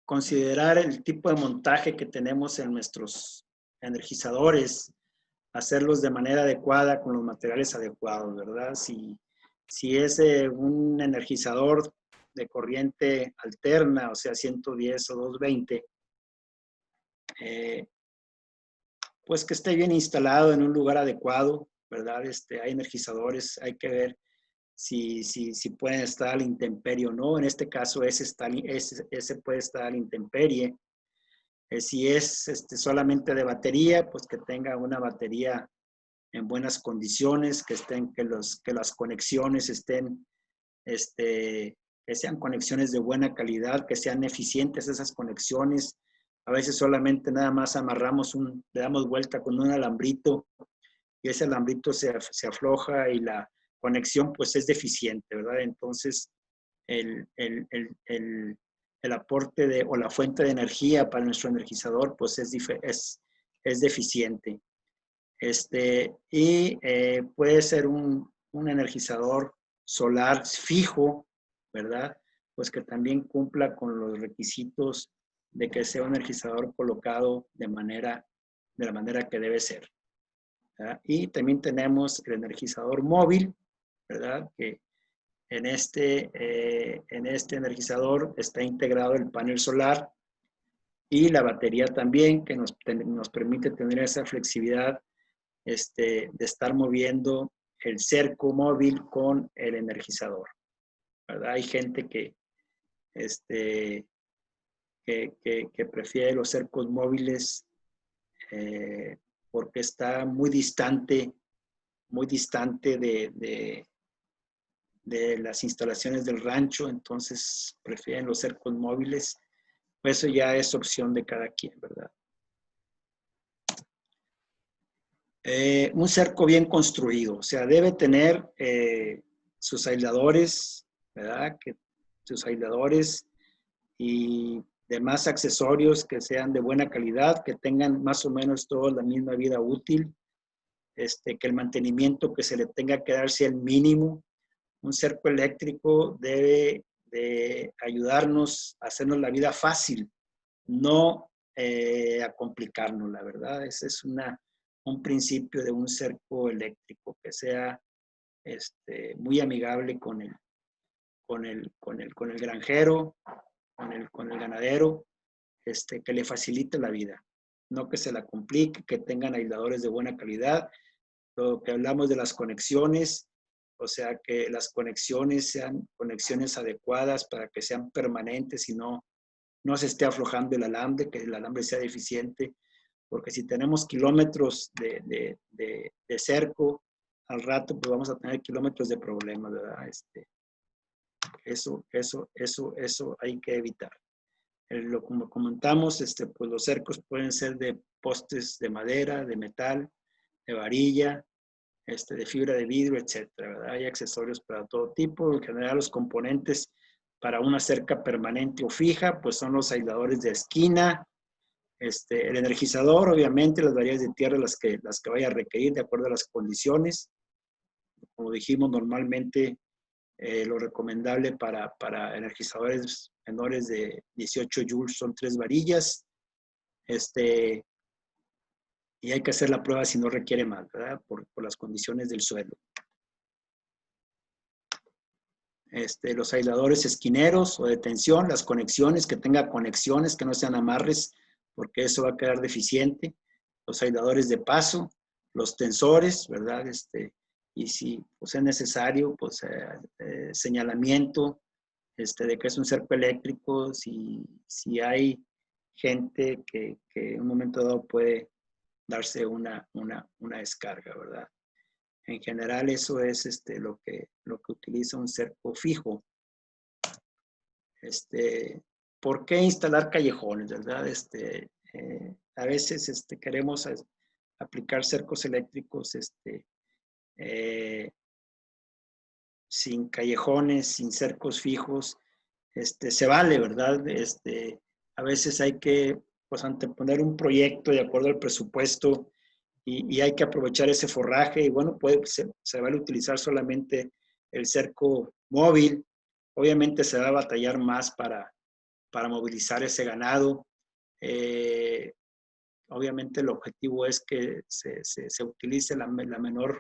considerar el tipo de montaje que tenemos en nuestros energizadores, hacerlos de manera adecuada con los materiales adecuados, ¿verdad? Si es un energizador de corriente alterna, o sea, 110 o 220, pues que esté bien instalado en un lugar adecuado, ¿verdad? Hay energizadores, hay que ver si pueden estar a la intemperie o no. En este caso, ese puede estar a la intemperie. Si es solamente de batería, pues que tenga una batería en buenas condiciones, que las conexiones estén, que sean conexiones de buena calidad, que sean eficientes esas conexiones. A veces solamente nada más le damos vuelta con un alambrito y ese alambrito se afloja y la conexión pues es deficiente, ¿verdad? Entonces, el aporte o la fuente de energía para nuestro energizador pues es deficiente. Puede ser un energizador solar fijo, ¿verdad? Pues que también cumpla con los requisitos de que sea un energizador colocado de la manera que debe ser, ¿verdad? Y también tenemos el energizador móvil, ¿verdad? Que en este energizador está integrado el panel solar y la batería también, que nos permite tener esa flexibilidad de estar moviendo el cerco móvil con el energizador, ¿verdad? Hay gente que prefiere los cercos móviles porque está muy distante de las instalaciones del rancho, entonces prefieren los cercos móviles. Pues eso ya es opción de cada quien, ¿verdad? Un cerco bien construido, o sea, debe tener sus aisladores, ¿verdad? Sus aisladores y demás accesorios que sean de buena calidad, que tengan más o menos toda la misma vida útil, que el mantenimiento que se le tenga que dar sea el mínimo. Un cerco eléctrico debe de ayudarnos a hacernos la vida fácil, no a complicarnos, la verdad. Ese es un principio de un cerco eléctrico, que sea muy amigable con el granjero, con el ganadero, que le facilite la vida, no que se la complique, que tengan aisladores de buena calidad. Lo que hablamos de las conexiones, o sea, que las conexiones sean conexiones adecuadas para que sean permanentes y no se esté aflojando el alambre, que el alambre sea deficiente, porque si tenemos kilómetros de cerco, al rato pues vamos a tener kilómetros de problemas, ¿verdad? Eso hay que evitar. Como comentamos, pues los cercos pueden ser de postes de madera, de metal, de varilla, de fibra de vidrio, etcétera, ¿verdad? Hay accesorios para todo tipo. En general, los componentes para una cerca permanente o fija, pues son los aisladores de esquina, el energizador, obviamente, las variedades de tierra, las que vaya a requerir de acuerdo a las condiciones. Como dijimos, normalmente lo recomendable para energizadores menores de 18 joules son 3 varillas. Y hay que hacer la prueba si no requiere más, ¿verdad? Por las condiciones del suelo. Los aisladores esquineros o de tensión, las conexiones, que tenga conexiones, que no sean amarres, porque eso va a quedar deficiente. Los aisladores de paso, los tensores, ¿verdad? Y si pues, es necesario, pues señalamiento de que es un cerco eléctrico, si hay gente que en un momento dado puede darse una descarga, ¿verdad? En general eso es lo que utiliza un cerco fijo. ¿Por qué instalar callejones, verdad? A veces queremos aplicar cercos eléctricos sin callejones, sin cercos fijos. Se vale, ¿verdad? A veces hay que pues anteponer un proyecto de acuerdo al presupuesto y hay que aprovechar ese forraje y bueno, se vale utilizar solamente el cerco móvil. Obviamente se va a batallar más para movilizar ese ganado. Obviamente el objetivo es que se utilice la menor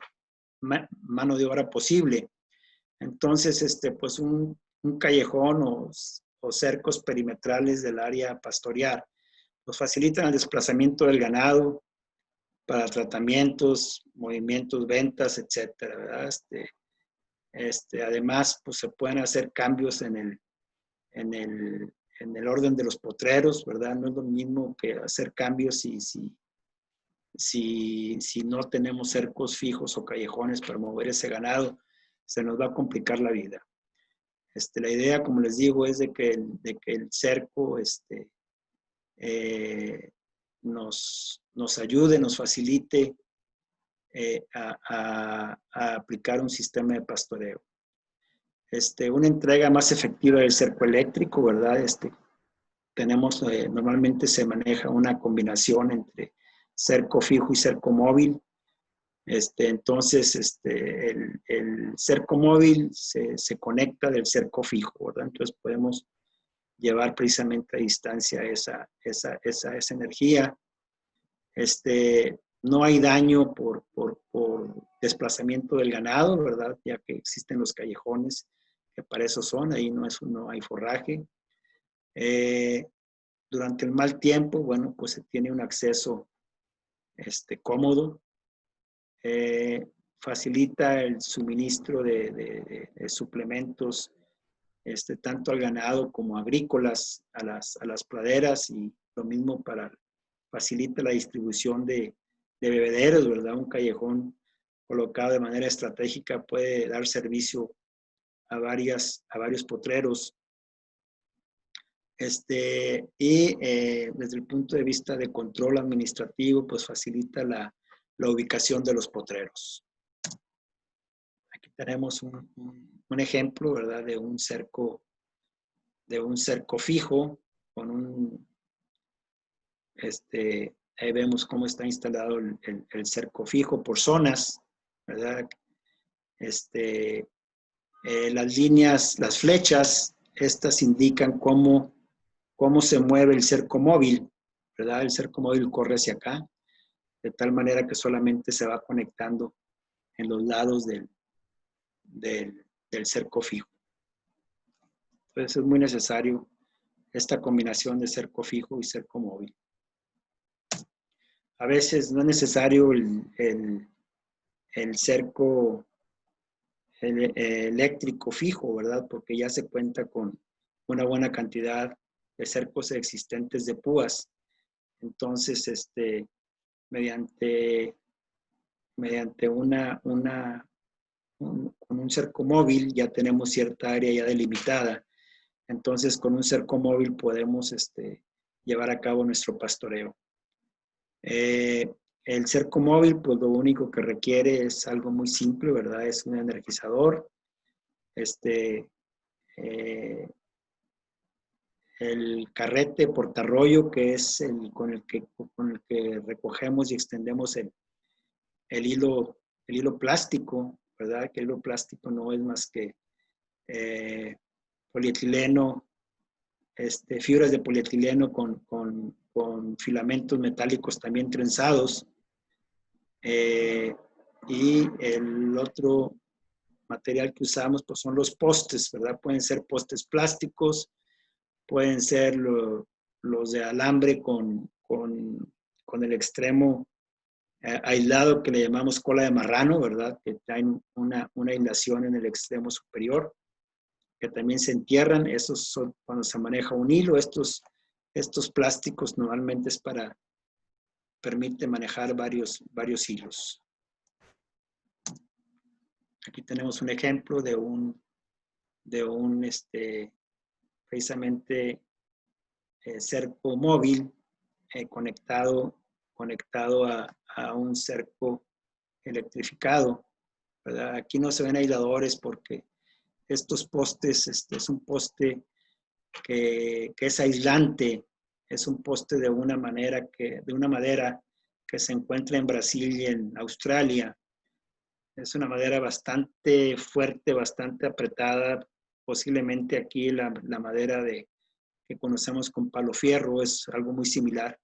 mano de obra posible. Entonces, pues un callejón o cercos perimetrales del área pastorear nos facilitan el desplazamiento del ganado para tratamientos, movimientos, ventas, etcétera, ¿verdad? Además, pues se pueden hacer cambios en el orden de los potreros, ¿verdad? No es lo mismo que hacer cambios si no tenemos cercos fijos o callejones para mover ese ganado, se nos va a complicar la vida. La idea, como les digo, es de que el cerco nos ayude, nos facilite a aplicar un sistema de pastoreo. Una entrega más efectiva del cerco eléctrico, ¿verdad? Normalmente se maneja una combinación entre cerco fijo y cerco móvil. Entonces, el cerco móvil se conecta del cerco fijo, ¿verdad? Entonces podemos llevar precisamente a distancia esa energía. No hay daño por desplazamiento del ganado, ¿verdad? Ya que existen los callejones, que para eso son, ahí no hay forraje. Durante el mal tiempo, bueno, pues se tiene un acceso cómodo. Facilita el suministro de suplementos, tanto al ganado como agrícolas, a las praderas, y lo mismo facilita la distribución de bebederos, ¿verdad? Un callejón colocado de manera estratégica puede dar servicio a varios potreros. Y desde el punto de vista de control administrativo, pues facilita la ubicación de los potreros. Aquí tenemos un ejemplo, ¿verdad? De un cerco fijo con ahí vemos cómo está instalado el cerco fijo por zonas, ¿verdad? Las líneas, las flechas, estas indican cómo se mueve el cerco móvil, ¿verdad? El cerco móvil corre hacia acá, de tal manera que solamente se va conectando en los lados del cerco fijo. Entonces es muy necesario esta combinación de cerco fijo y cerco móvil. A veces no es necesario el cerco eléctrico fijo, ¿verdad? Porque ya se cuenta con una buena cantidad de cercos existentes de púas. Entonces, mediante con un cerco móvil ya tenemos cierta área ya delimitada. Entonces, con un cerco móvil podemos llevar a cabo nuestro pastoreo. El cerco móvil, pues lo único que requiere es algo muy simple, ¿verdad? Es un energizador. El carrete portarrollo, que es con el que recogemos y extendemos el hilo plástico, ¿verdad? Que el hilo plástico no es más que polietileno, fibras de polietileno con filamentos metálicos también trenzados. Y el otro material que usamos pues son los postes, ¿verdad? Pueden ser postes plásticos, pueden ser los de alambre con el extremo aislado que le llamamos cola de marrano, ¿verdad? Que traen una aislación en el extremo superior, que también se entierran. Esos son cuando se maneja un hilo. Estos plásticos normalmente permite manejar varios hilos. Aquí tenemos un ejemplo de un precisamente cerco móvil conectado a un cerco electrificado, ¿verdad? Aquí no se ven aisladores porque estos postes, es un poste que es aislante, es un poste de una madera que se encuentra en Brasil y en Australia. Es una madera bastante fuerte, bastante apretada. Posiblemente aquí la madera que conocemos con palo fierro es algo muy similar.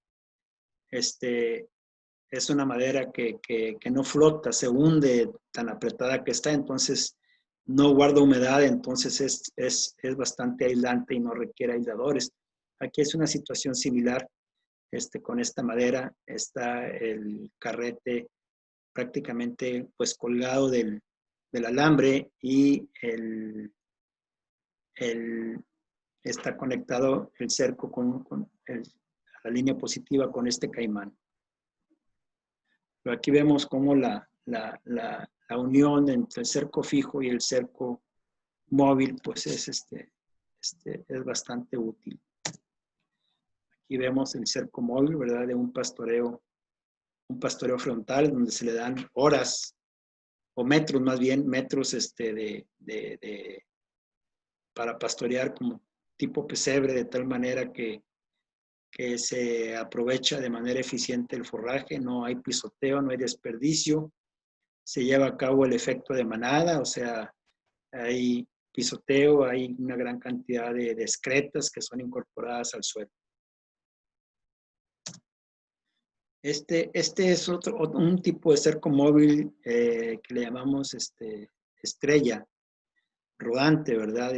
Es una madera que no flota, se hunde tan apretada que está, entonces no guarda humedad, entonces es bastante aislante y no requiere aisladores. Aquí es una situación similar. Con esta madera está el carrete prácticamente pues colgado del del alambre y está conectado el cerco con la línea positiva con este caimán. Pero aquí vemos cómo la unión entre el cerco fijo y el cerco móvil pues es bastante útil. Aquí vemos el cerco móvil, ¿verdad? De un pastoreo frontal donde se le dan horas o metros más bien, metros para pastorear como tipo pesebre, de tal manera que se aprovecha de manera eficiente el forraje, no hay pisoteo, no hay desperdicio, se lleva a cabo el efecto de manada, o sea, hay pisoteo, hay una gran cantidad de excretas que son incorporadas al suelo. Este es un tipo de cerco móvil que le llamamos estrella rodante, ¿verdad?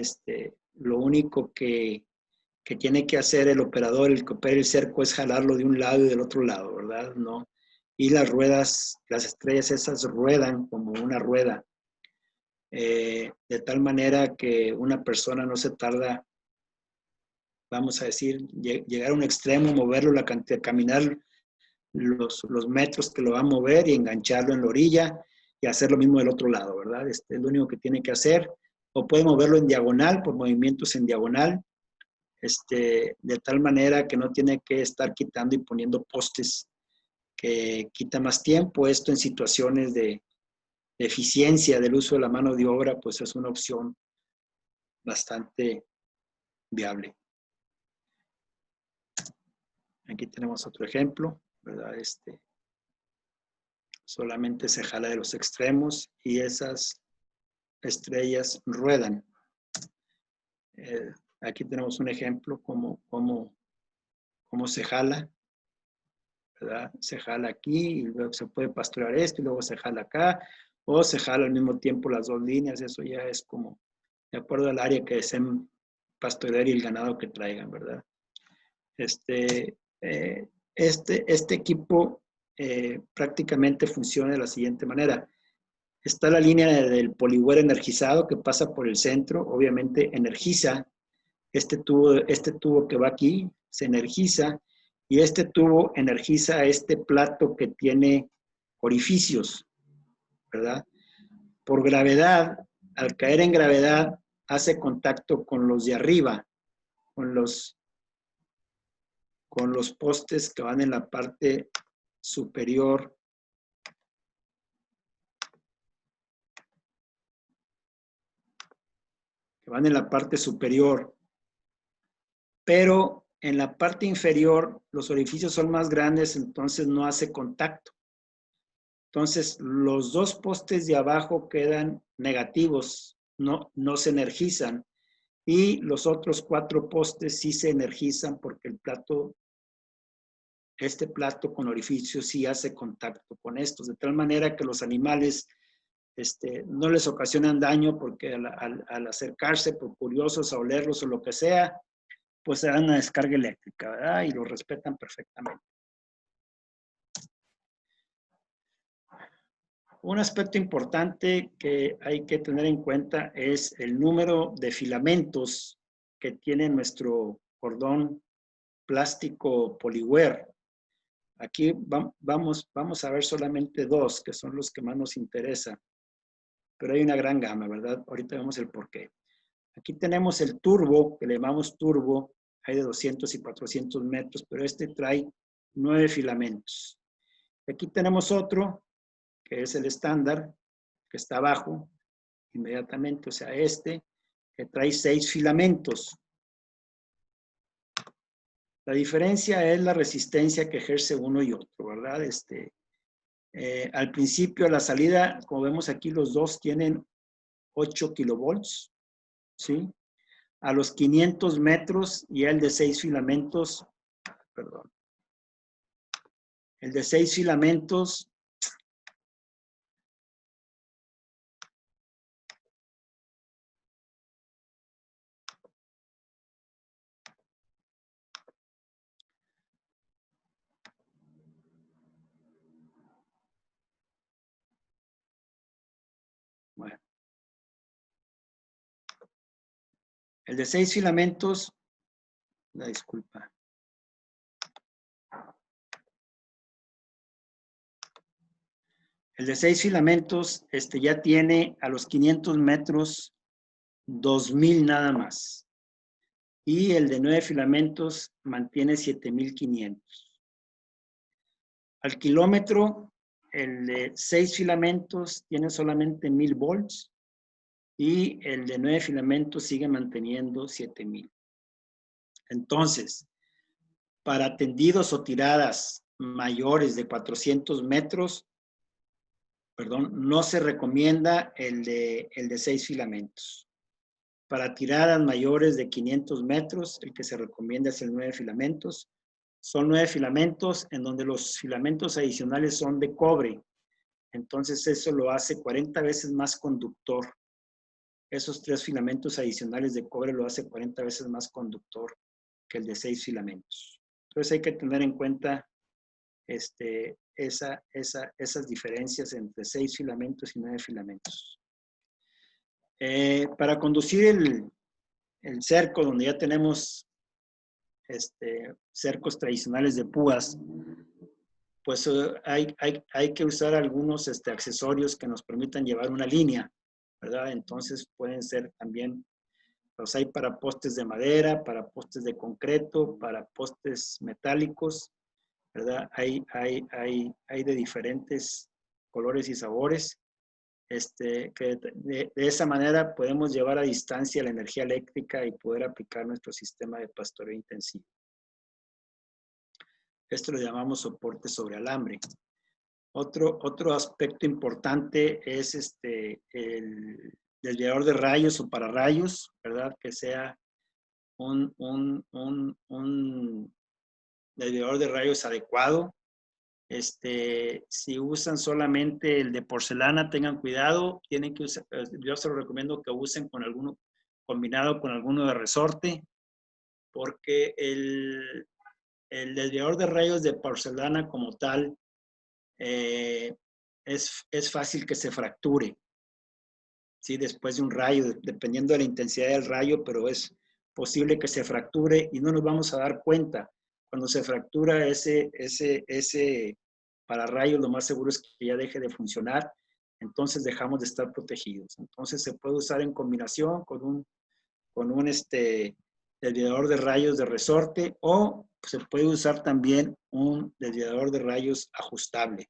Lo único que tiene que hacer el operador, el que opera el cerco, es jalarlo de un lado y del otro lado, ¿verdad? ¿No? Y las ruedas, las estrellas esas ruedan como una rueda, de tal manera que una persona no se tarda, vamos a decir, llegar a un extremo, moverlo, caminar los metros que lo va a mover y engancharlo en la orilla y hacer lo mismo del otro lado, ¿verdad? Es lo único que tiene que hacer. O puede moverlo en diagonal, por movimientos en diagonal, de tal manera que no tiene que estar quitando y poniendo postes, que quita más tiempo. Esto en situaciones de eficiencia del uso de la mano de obra, pues es una opción bastante viable. Aquí tenemos otro ejemplo, ¿verdad? Solamente se jala de los extremos y esas estrellas ruedan. Aquí tenemos un ejemplo cómo se jala, ¿verdad? Se jala aquí y luego se puede pastorear esto y luego se jala acá, o se jala al mismo tiempo las dos líneas. Eso ya es como de acuerdo al área que deseen pastorear y el ganado que traigan, ¿verdad? Este equipo prácticamente funciona de la siguiente manera. Está la línea del poliware energizado que pasa por el centro, obviamente energiza este tubo que va aquí, se energiza, y este tubo energiza este plato que tiene orificios, ¿verdad? Por gravedad, al caer en gravedad, hace contacto con los de arriba, con los postes que van en la parte superior pero en la parte inferior los orificios son más grandes, entonces no hace contacto. Entonces los dos postes de abajo quedan negativos, no se energizan, y los otros 4 postes sí se energizan porque este plato con orificios sí hace contacto con estos, de tal manera que los animales no les ocasionan daño porque al acercarse por curiosos a olerlos o lo que sea, pues se dan una descarga eléctrica, ¿verdad? Y lo respetan perfectamente. Un aspecto importante que hay que tener en cuenta es el número de filamentos que tiene nuestro cordón plástico poliware. Aquí vamos a ver solamente 2, que son los que más nos interesan, pero hay una gran gama, ¿verdad? Ahorita vemos el porqué. Aquí tenemos el turbo, que le llamamos turbo, hay de 200 y 400 metros, pero trae 9 filamentos. Aquí tenemos otro, que es el estándar, que está abajo, inmediatamente, o sea, que trae 6 filamentos. La diferencia es la resistencia que ejerce uno y otro, ¿verdad? Al principio, a la salida, como vemos aquí, los dos tienen 8 kilovolts, ¿sí? A los 500 metros, y el de 6 filamentos, perdón, el de 6 filamentos bueno, El de 6 filamentos, la disculpa. El de 6 filamentos ya tiene a los 500 metros 2000 nada más. Y el de 9 filamentos mantiene 7500. Al kilómetro, el de 6 filamentos tiene solamente 1000 volts y el de 9 filamentos sigue manteniendo 7000. Entonces, para tendidos o tiradas mayores de 400 metros, no se recomienda el de 6 filamentos. Para tiradas mayores de 500 metros, el que se recomienda es el 9 filamentos. Son 9 filamentos en donde los filamentos adicionales son de cobre. Entonces eso lo hace 40 veces más conductor. Esos 3 filamentos adicionales de cobre lo hace 40 veces más conductor que el de 6 filamentos. Entonces hay que tener en cuenta esas diferencias entre 6 filamentos y 9 filamentos. Para conducir el cerco, donde ya tenemos cercos tradicionales de púas, pues hay que usar algunos accesorios que nos permitan llevar una línea, ¿verdad? Entonces pueden ser también, los hay para postes de madera, para postes de concreto, para postes metálicos, ¿verdad? Hay de diferentes colores y sabores. Que de esa manera podemos llevar a distancia la energía eléctrica y poder aplicar nuestro sistema de pastoreo intensivo. Esto lo llamamos soporte sobre alambre. Otro aspecto importante es el desviador de rayos o pararrayos, ¿verdad? Que sea un desviador de rayos adecuado. Si usan solamente el de porcelana, tengan cuidado. Tienen que usar, yo se lo recomiendo que usen con alguno, combinado con alguno de resorte, porque el desviador de rayos de porcelana como tal es fácil que se fracture, ¿sí? Después de un rayo, dependiendo de la intensidad del rayo, pero es posible que se fracture y no nos vamos a dar cuenta. Cuando se fractura ese pararrayos, lo más seguro es que ya deje de funcionar, entonces dejamos de estar protegidos. Entonces se puede usar en combinación con un desviador de rayos de resorte, o se puede usar también un desviador de rayos ajustable.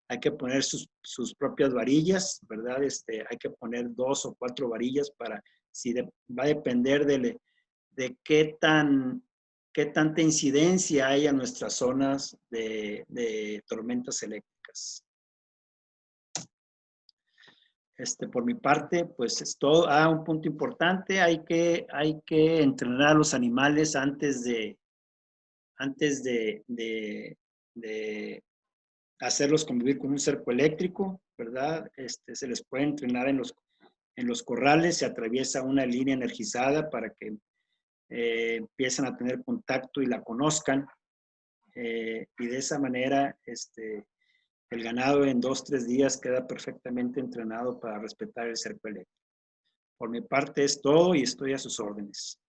Hay que poner sus propias varillas, ¿verdad? Hay que poner 2 o 4 varillas para, va a depender de qué tanta incidencia hay a nuestras zonas de tormentas eléctricas. Por mi parte, pues es todo. Un punto importante, hay que entrenar a los animales antes de hacerlos convivir con un cerco eléctrico, ¿verdad? Se les puede entrenar en los corrales, se atraviesa una línea energizada para que empiecen a tener contacto y la conozcan. Y de esa manera, el ganado en 2 o 3 días queda perfectamente entrenado para respetar el cerco eléctrico. Por mi parte es todo y estoy a sus órdenes.